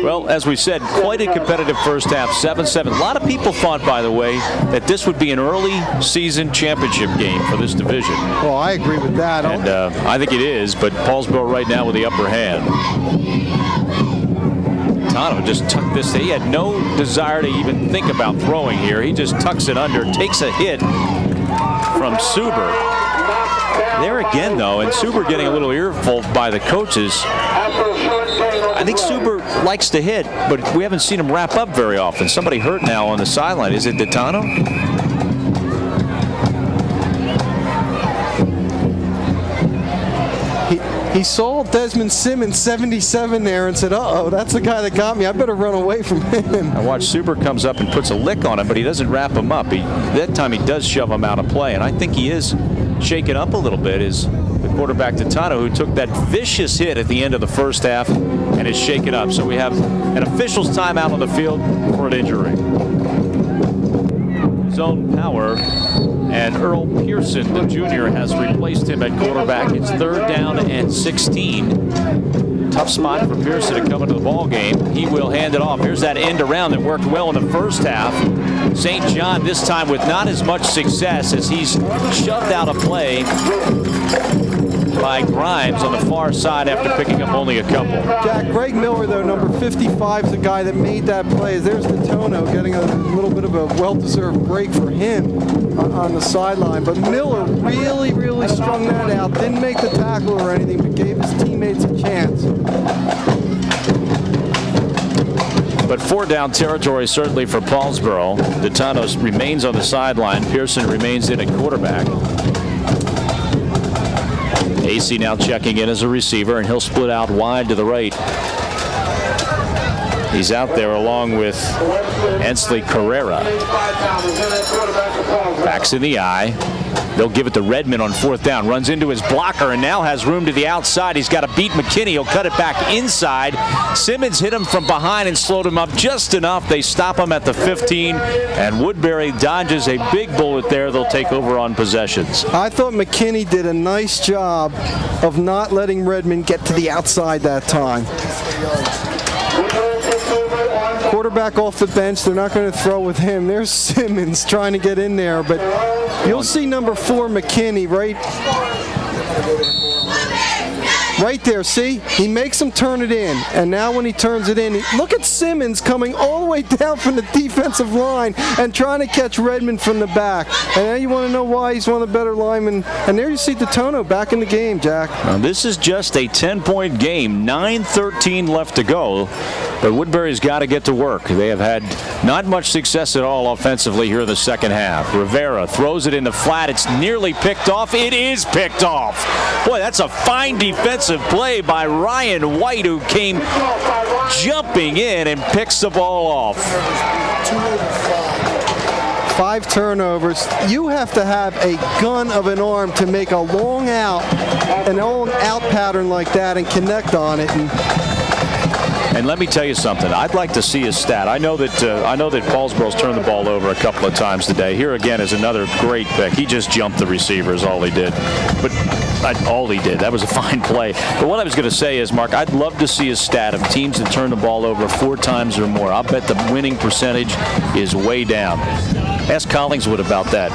Well, as we said, quite a competitive first half, 7-7. A lot of people thought, by the way, that this would be an early season championship game for this division. Well, I agree with that. And I think it is, but Paulsboro right now with the upper hand. Tano just tucked this. He had no desire to even think about throwing here. He just tucks it under, takes a hit from Suber. There again, though, and Suber getting a little earful by the coaches. I think Suber likes to hit, but we haven't seen him wrap up very often. Somebody hurt now on the sideline. Is it Tano? He saw Desmond Simmons 77 there and said, uh-oh, that's the guy that got me. I better run away from him. I watch Suber comes up and puts a lick on him, but he doesn't wrap him up. That time he does shove him out of play, and I think he is shaken up a little bit, is the quarterback Tano, who took that vicious hit at the end of the first half and is shaken up. So we have an official's timeout on the field for an injury. Zone power, and Earl Pearson, the junior, has replaced him at quarterback. It's 3rd down and 16. Tough spot for Pearson to come into the ball game. He will hand it off. Here's that end around that worked well in the first half. St. John this time with not as much success as he's shoved out a play by Grimes on the far side after picking up only a couple. Jack, Greg Miller, though, number 55, is the guy that made that play. There's the Tono getting a little bit of a well-deserved break for him on the sideline. But Miller really, really strung that out. Didn't make the tackle or anything, but gave his teammates a chance. But 4 down territory certainly for Paulsboro. DeTano remains on the sideline. Pearson remains in at quarterback. AC now checking in as a receiver, and he'll split out wide to the right. He's out there along with Ensley Carrera. Backs in the eye. They'll give it to Redmond on 4th down. Runs into his blocker and now has room to the outside. He's got to beat McKinney. He'll cut it back inside. Simmons hit him from behind and slowed him up just enough. They stop him at the 15, and Woodbury dodges a big bullet there. They'll take over on possessions. I thought McKinney did a nice job of not letting Redmond get to the outside that time. Quarterback off the bench. They're not going to throw with him. There's Simmons trying to get in there, but you'll see number 4 McKinney right there. See, he makes him turn it in, and now when he turns it in, look at Simmons coming all the way down from the defensive line and trying to catch Redmond from the back. And now you want to know why he's one of the better linemen. And there you see DeTano back in the game, Jack. Now, this is just a 10-point game. 9:13 left to go. But Woodbury's got to get to work. They have had not much success at all offensively here in the second half. Rivera throws it in the flat. It's nearly picked off. It is picked off. Boy, that's a fine defensive play by Ryan White, who came jumping in and picks the ball off. 5 turnovers. You have to have a gun of an arm to make a long out pattern like that and connect on it. And let me tell you something. I'd like to see a stat. I know that Paulsboro's turned the ball over a couple of times today. Here again is another great pick. He just jumped the receivers, all he did. But all he did. That was a fine play. But what I was going to say is, Mark, I'd love to see a stat of teams that turn the ball over 4 times or more. I'll bet the winning percentage is way down. Ask Collingswood about that.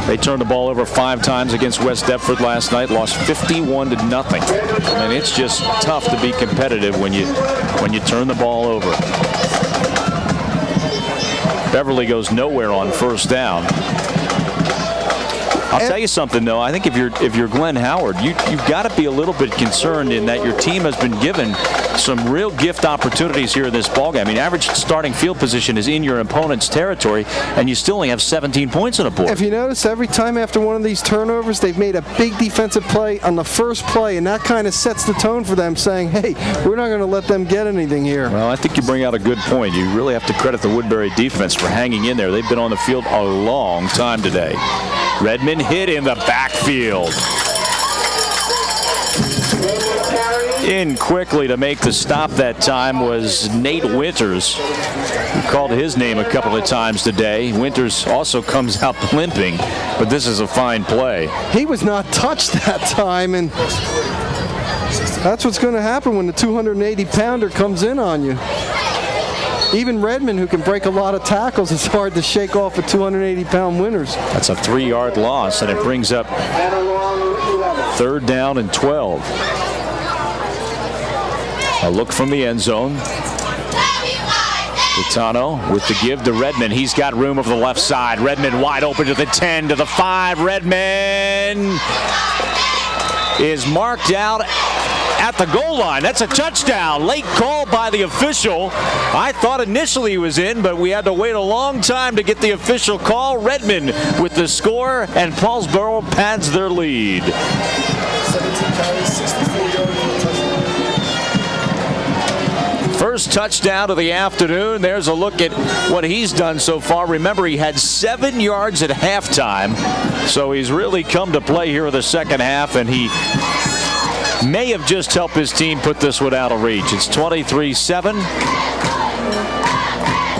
They turned the ball over 5 times against West Deptford last night, lost 51-0. I mean, it's just tough to be competitive when you turn the ball over. Beverly goes nowhere on 1st down. I'll tell you something, though. I think if you're Glenn Howard, you've got to be a little bit concerned in that your team has been given some real gift opportunities here in this ballgame. I mean, average starting field position is in your opponent's territory, and you still only have 17 points on the board. If you notice, every time after one of these turnovers, they've made a big defensive play on the first play, and that kind of sets the tone for them, saying, hey, we're not going to let them get anything here. Well, I think you bring out a good point. You really have to credit the Woodbury defense for hanging in there. They've been on the field a long time today. Redmond hit in the backfield. In quickly to make the stop that time was Nate Winters. We called his name a couple of times today. Winters also comes out limping, but this is a fine play. He was not touched that time, and that's what's going to happen when the 280-pounder comes in on you. Even Redmond, who can break a lot of tackles, it's hard to shake off a 280-pound Winters. That's a 3-yard loss, and it brings up 3rd down and 12. A look from the end zone. DeTano with the give to Redmond. He's got room over the left side. Redmond wide open to the 10, to the 5. Redmond is marked out at the goal line. That's a touchdown. Late call by the official. I thought initially he was in, but we had to wait a long time to get the official call. Redmond with the score, and Paulsboro pads their lead. 17 carries, 64 yards. First touchdown of the afternoon. There's a look at what he's done so far. Remember, he had 7 yards at halftime, so he's really come to play here in the second half, and he may have just helped his team put this one out of reach. It's 23-7.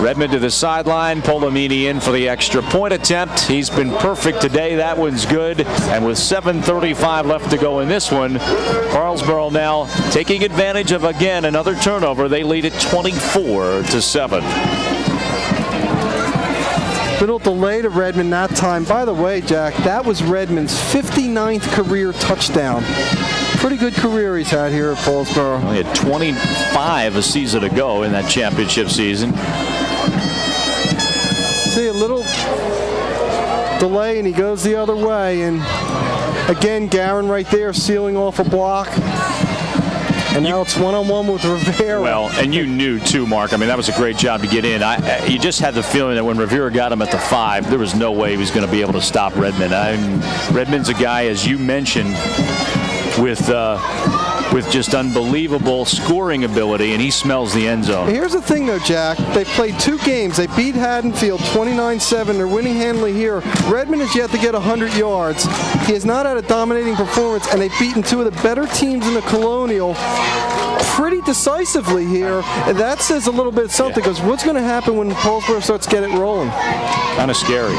Redmond to the sideline. Polomini in for the extra point attempt. He's been perfect today. That one's good. And with 7:35 left to go in this one, Paulsboro now taking advantage of, again, another turnover. They lead it 24-7. Little delay to Redmond that time. By the way, Jack, that was Redmond's 59th career touchdown. Pretty good career he's had here at Paulsboro. He had 25 a season ago in that championship season. See, a little delay and he goes the other way. And again, Garin right there sealing off a block. And now it's one-on-one with Rivera. Well, and you knew too, Mark. I mean, that was a great job to get in. You just had the feeling that when Rivera got him at the 5, there was no way he was going to be able to stop Redmond. Redmond's a guy, as you mentioned, with just unbelievable scoring ability, and he smells the end zone. Here's the thing, though, Jack. They played 2 games. They beat Haddonfield 29-7. They're winning handily here. Redmond has yet to get 100 yards. He has not had a dominating performance, and they've beaten 2 of the better teams in the Colonial pretty decisively here. And that says a little bit something, because what's going to happen when Paulsboro starts to get it rolling? Kind of scary.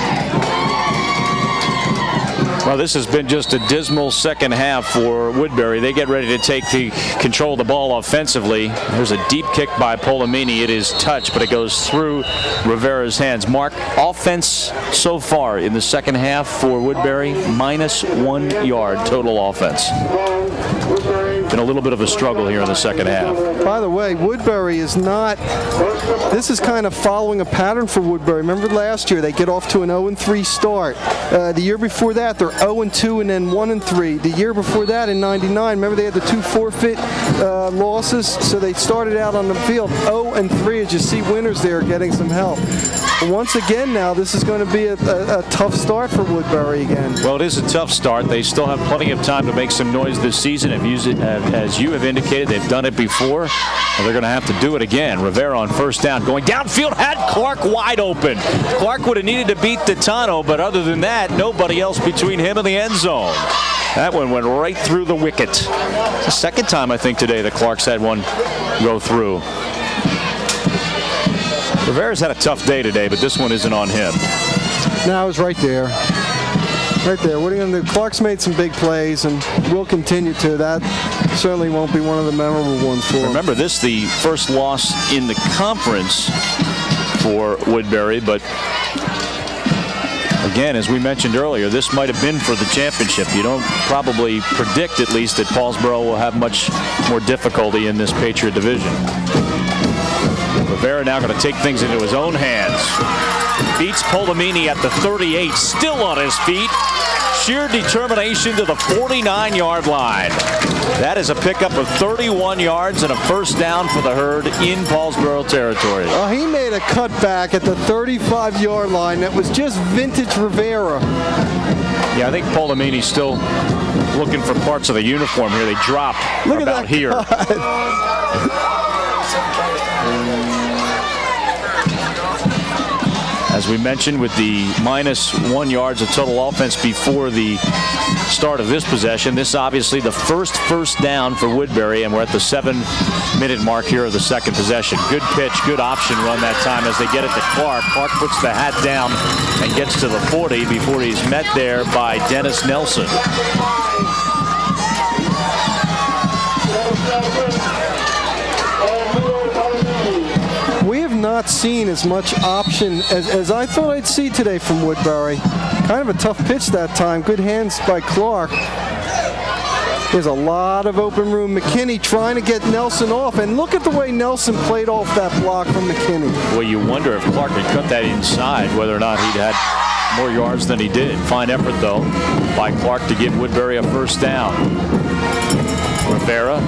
Well, this has been just a dismal second half for Woodbury. They get ready to take the control of the ball offensively. There's a deep kick by Polomini. It is touched, but it goes through Rivera's hands. Mark, offense so far in the second half for Woodbury, -1 yard total offense. Been a little bit of a struggle here in the second half. By the way, Woodbury is not, this is kind of following a pattern for Woodbury. Remember last year, they get off to an 0-3 start. The year before that, they're 0-2 and then 1-3. The year before that, in '99, remember they had the 2 forfeit losses, so they started out on the field 0-3. As you see, winners there getting some help. Once again now, this is going to be a tough start for Woodbury again. Well, it is a tough start. They still have plenty of time to make some noise this season. As you have indicated, they've done it before, and they're going to have to do it again. Rivera on first down, going downfield, had Clark wide open. Clark would have needed to beat Titano, but other than that, nobody else between him and the end zone. That one went right through the wicket. It's the second time, I think, today that Clark's had one go through. Rivera's had a tough day today, but this one isn't on him. No, it was right there. Right there. What are you going to do? Clark's made some big plays and will continue to. That certainly won't be one of the memorable ones for him. Remember, this the first loss in the conference for Woodbury, but again, as we mentioned earlier, this might have been for the championship. You don't probably predict, at least, that Paulsboro will have much more difficulty in this Patriot division. Rivera now going to take things into his own hands. Beats Polomini at the 38, still on his feet. Sheer determination to the 49-yard line. That is a pickup of 31 yards and a first down for the Herd in Paulsboro territory. He made a cutback at the 35-yard line. That was just vintage Rivera. Yeah, I think Polomini's still looking for parts of the uniform here. They drop Look about at that here. As we mentioned, with the -1 yards of total offense before the start of this possession, this obviously the first down for Woodbury, and we're at the 7-minute mark here of the second possession. Good pitch, good option run that time as they get it to Clark. Clark puts the hat down and gets to the 40 before he's met there by Dennis Nelson. Not seen as much option as I thought I'd see today from Woodbury. Kind of a tough pitch that time. Good hands by Clark. There's a lot of open room. McKinney trying to get Nelson off, and look at the way Nelson played off that block from McKinney. Well, you wonder if Clark had cut that inside, whether or not he'd had more yards than he did. Fine effort, though, by Clark to give Woodbury a first down. Rivera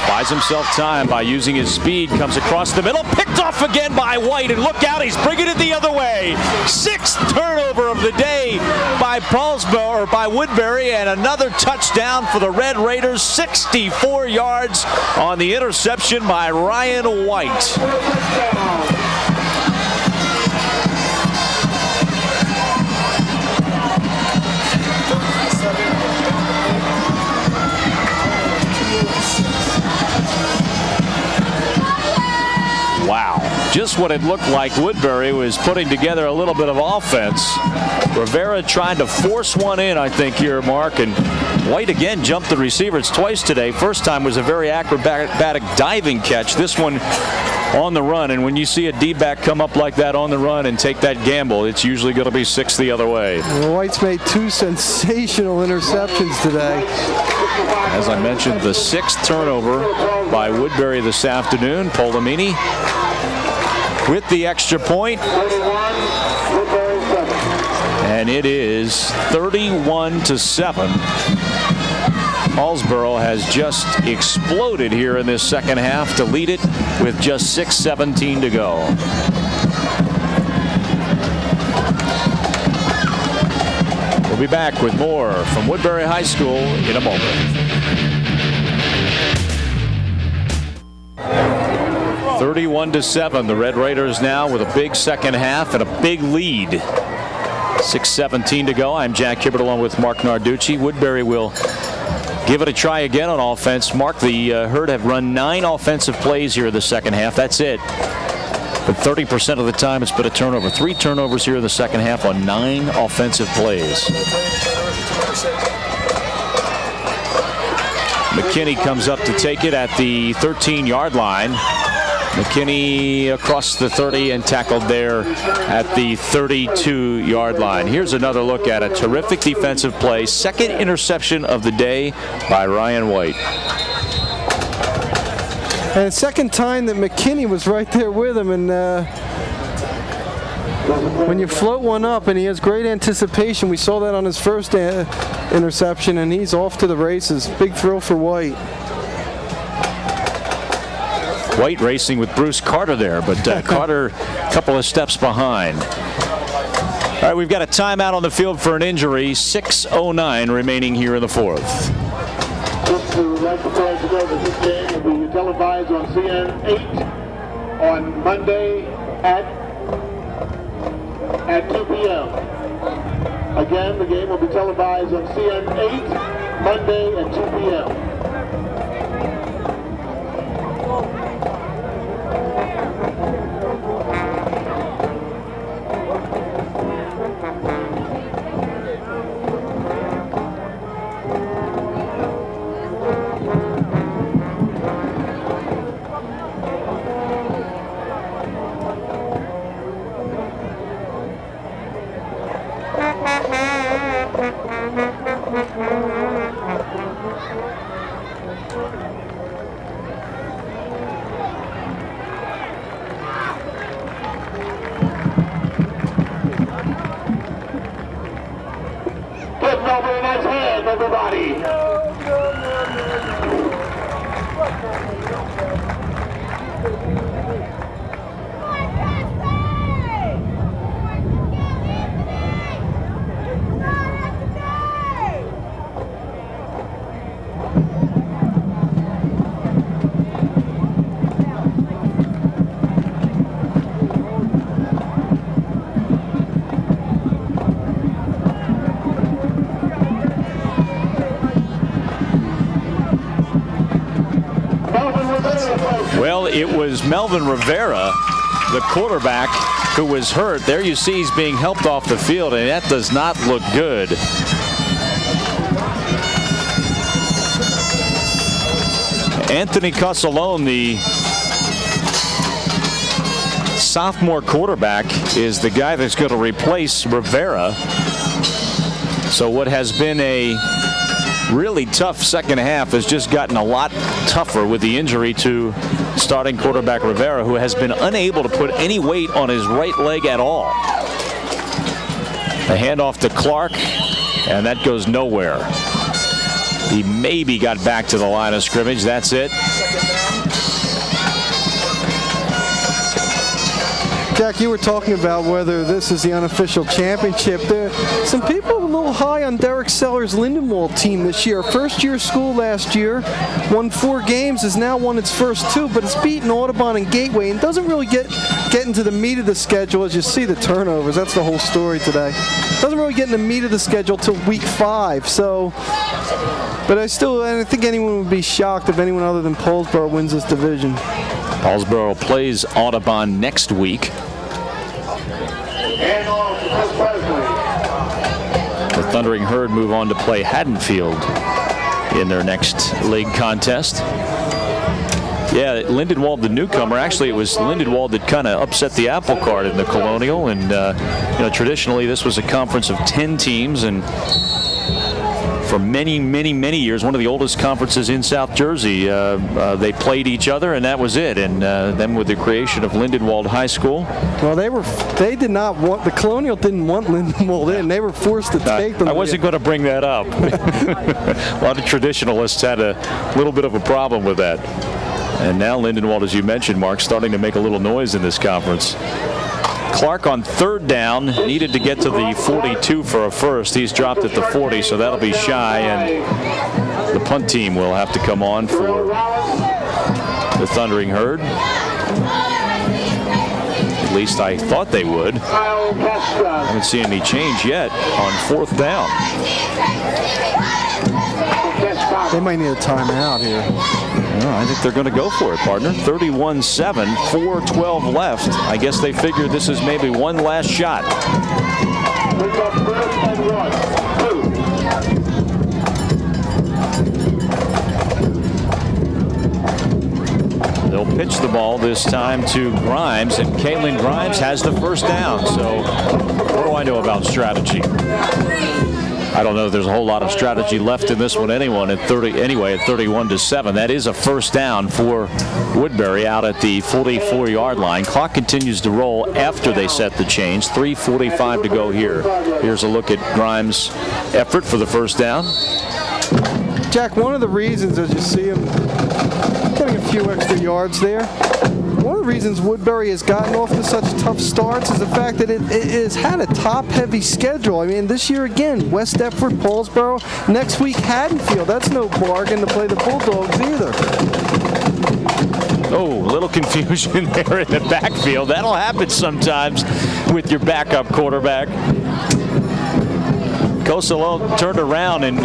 buys himself time by using his speed, comes across the middle, picked off again by White, and look out, he's bringing it the other way. 6th turnover of the day by Paulsboro, or by Woodbury, and another touchdown for the Red Raiders. 64 yards on the interception by Ryan White. Wow. Just what it looked like Woodbury was putting together a little bit of offense. Rivera tried to force one in, I think, here, Mark, and White again jumped the receivers twice today. First time was a very acrobatic diving catch. This one on the run, and when you see a D-back come up like that on the run and take that gamble, it's usually going to be 6 the other way. White's made 2 sensational interceptions today. As I mentioned, the 6th turnover by Woodbury this afternoon. Polomini with the extra point. And it is 31-7. Paulsboro has just exploded here in this second half to lead it with just 6:17 to go. We'll be back with more from Woodbury High School in a moment. 31-7, the Red Raiders now with a big second half and a big lead. 6:17 to go. I'm Jack Hibbert along with Mark Narducci. Woodbury will give it a try again on offense. Mark, the Herd have run 9 offensive plays here in the second half. That's it. But 30% of the time it's been a turnover. 3 turnovers here in the second half on 9 offensive plays. McKinney comes up to take it at the 13-yard line. McKinney across the 30 and tackled there at the 32-yard line. Here's another look at a terrific defensive play. Second interception of the day by Ryan White. And second time that McKinney was right there with him. And when you float one up and he has great anticipation, we saw that on his first interception, and he's off to the races. Big throw for White. White racing with Bruce Carter there, but Carter a couple of steps behind. All right, we've got a timeout on the field for an injury. 6:09 remaining here in the fourth. Just to let the fans know that this game will be televised on CN8 on Monday at 2 p.m. Again, the game will be televised on CN8 Monday at 2 p.m. Well, it was Melvin Rivera, the quarterback, who was hurt. There you see he's being helped off the field, and that does not look good. Anthony Casalone, the sophomore quarterback, is the guy that's going to replace Rivera. So what has been a really tough second half has just gotten a lot tougher with the injury to starting quarterback Rivera, who has been unable to put any weight on his right leg at all. The handoff to Clark, and that goes nowhere. He maybe got back to the line of scrimmage. That's it. Jack, you were talking about whether this is the unofficial championship. There, some people are a little high on Derek Sellers' Lindenwold team this year. First-year school last year, won 4 games, has now won its first 2, but it's beaten Audubon and Gateway and doesn't really get into the meat of the schedule. As you see the turnovers, that's the whole story today. Doesn't really get in the meat of the schedule till week 5. So, but I think anyone would be shocked if anyone other than Paulsboro wins this division. Paulsboro plays Audubon next week. The Thundering Herd move on to play Haddonfield in their next league contest. Yeah, Lindenwold, the newcomer. Actually, it was Lindenwold that kind of upset the apple cart in the Colonial. And, traditionally this was a conference of 10 teams, and for many, many, many years, one of the oldest conferences in South Jersey. They played each other, and that was it. And then with the creation of Lindenwold High School. Well, they did not want, the Colonial didn't want Lindenwold in. They were forced to take them. I wasn't going to bring that up. A lot of traditionalists had a little bit of a problem with that. And now Lindenwold, as you mentioned, Mark, starting to make a little noise in this conference. Clark on third down needed to get to the 42 for a first. He's dropped at the 40, so that'll be shy, and the punt team will have to come on for the Thundering Herd. At least I thought they would. I haven't seen any change yet on fourth down. They might need a timeout here. Well, I think they're going to go for it, partner. 31-7, 4:12 left. I guess they figured this is maybe one last shot. They'll pitch the ball this time to Grimes, and Kaylin Grimes has the first down. So what do I know about strategy? I don't know if there's a whole lot of strategy left in this one at 31-7. That is a first down for Woodbury out at the 44-yard line. Clock continues to roll after they set the change. 3:45 to go here. Here's a look at Grimes' effort for the first down. Jack, one of the reasons, as you see him getting a few extra yards there, one of the reasons Woodbury has gotten off to such tough starts is the fact that it has had a top-heavy schedule. I mean, this year again, West Deptford, Paulsboro, next week Haddonfield. That's no bargain to play the Bulldogs either. Oh, a little confusion there in the backfield. That'll happen sometimes with your backup quarterback. Koselo turned around and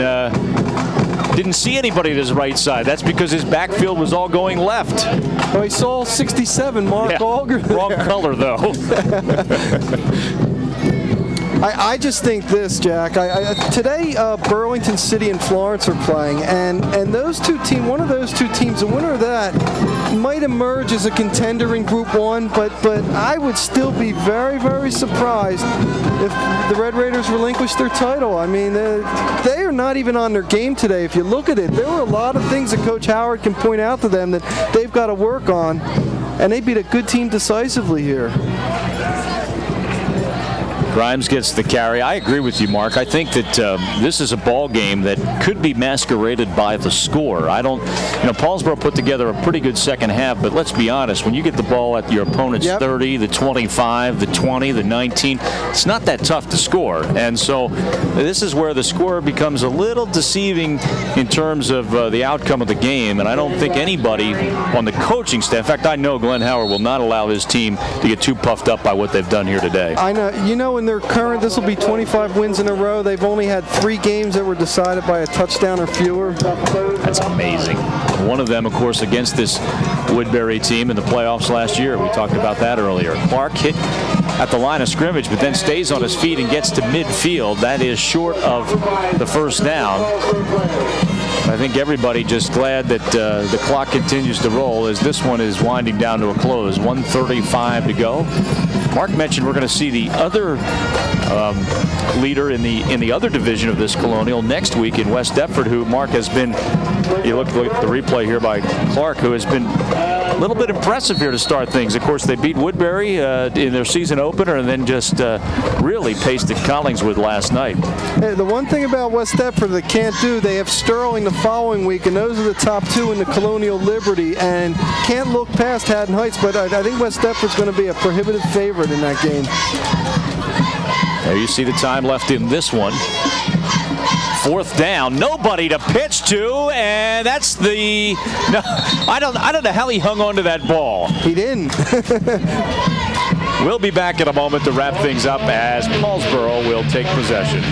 didn't see anybody to his right side. That's because his backfield was all going left. Oh, he saw 67, Mark Auger. Wrong color, though. I just think this, Jack. Today, Burlington City and Florence are playing, and those two teams, one of those two teams, the winner of that, might emerge as a contender in Group 1, but I would still be very, very surprised if the Red Raiders relinquish their title. I mean, they are not even on their game today. If you look at it, there were a lot of things that Coach Howard can point out to them that they've got to work on, and they beat a good team decisively here. Grimes gets the carry. I agree with you, Mark. I think that this is a ball game that could be masqueraded by the score. Paulsboro put together a pretty good second half, but let's be honest, when you get the ball at your opponent's 30, the 25, the 20, the 19, it's not that tough to score. And so this is where the score becomes a little deceiving in terms of the outcome of the game, and I don't think anybody on the coaching staff, in fact, I know Glenn Howard will not allow his team to get too puffed up by what they've done here today. I know. In their current, this will be 25 wins in a row. They've only had 3 games that were decided by a touchdown or fewer. That's amazing. One of them, of course, against this Woodbury team in the playoffs last year. We talked about that earlier. Clark hit at the line of scrimmage, but then stays on his feet and gets to midfield. That is short of the first down. I think everybody just glad that the clock continues to roll as this one is winding down to a close. 1:35 to go. Mark mentioned we're going to see the other leader in the other division of this Colonial next week in West Deptford, who Mark has been, you look at the replay here by Clark, who has been a little bit impressive here to start things. Of course, they beat Woodbury in their season opener and then just really pasted Collingswood last night. Hey, the one thing about West Deptford they can't do, they have Sterling the following week, and those are the top 2 in the Colonial Liberty, and can't look past Haddon Heights, but I think West Deptford's going to be a prohibitive favorite in that game. There you see the time left in this one. Fourth down, nobody to pitch to, and that's the. No, I don't know how he hung on to that ball. He didn't. We'll be back in a moment to wrap things up as Paulsboro will take possession.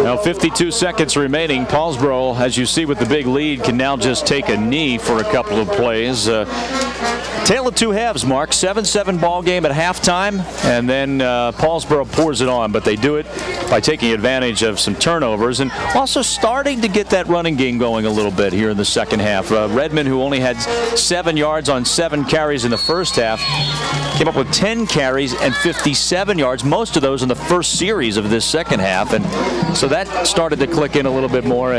Now 52 seconds remaining. Paulsboro, as you see with the big lead, can now just take a knee for a couple of plays. Tale of two halves, Mark. 7-7 ball game at halftime, and then Paulsboro pours it on, but they do it by taking advantage of some turnovers and also starting to get that running game going a little bit here in the second half. Redmond, who only had 7 yards on 7 carries in the first half, came up with 10 carries and 57 yards, most of those in the first series of this second half, and so that started to click in a little bit more.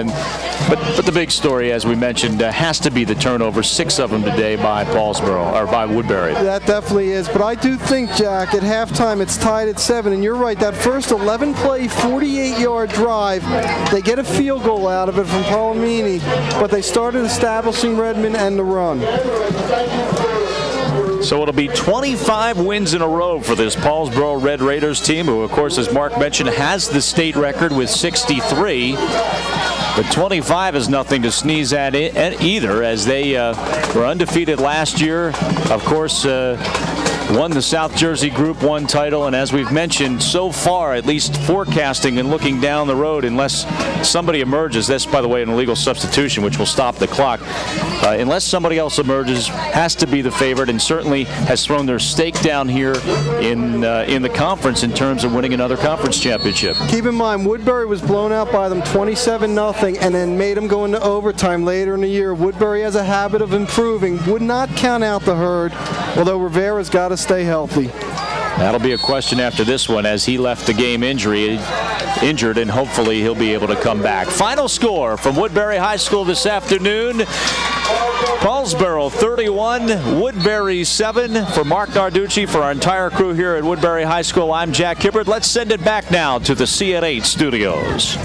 But the big story, as we mentioned, has to be the turnover, 6 of them today by Paulsboro, or by Woodbury. That definitely is, but I do think, Jack, at halftime it's tied at 7, and you're right, that first 11-play, 48-yard drive, they get a field goal out of it from Palomini, but they started establishing Redmond and the run. So it'll be 25 wins in a row for this Paulsboro Red Raiders team, who, of course, as Mark mentioned, has the state record with 63. But 25 is nothing to sneeze at either, as they were undefeated last year. Of course, won the South Jersey Group 1 title, and as we've mentioned, so far, at least forecasting and looking down the road, unless somebody emerges, that's, by the way, an illegal substitution, which will stop the clock, unless somebody else emerges, has to be the favorite, and certainly has thrown their stake down here in the conference in terms of winning another conference championship. Keep in mind, Woodbury was blown out by them 27-0, and then made them go into overtime later in the year. Woodbury has a habit of improving, would not count out the herd, although Rivera's got to stay healthy. That'll be a question after this one, as he left the game injured, and hopefully he'll be able to come back. Final score from Woodbury High School this afternoon: Paulsboro 31, Woodbury 7. For Mark Narducci, for our entire crew here at Woodbury High School, I'm Jack Hibbert. Let's send it back now to the CN8 studios.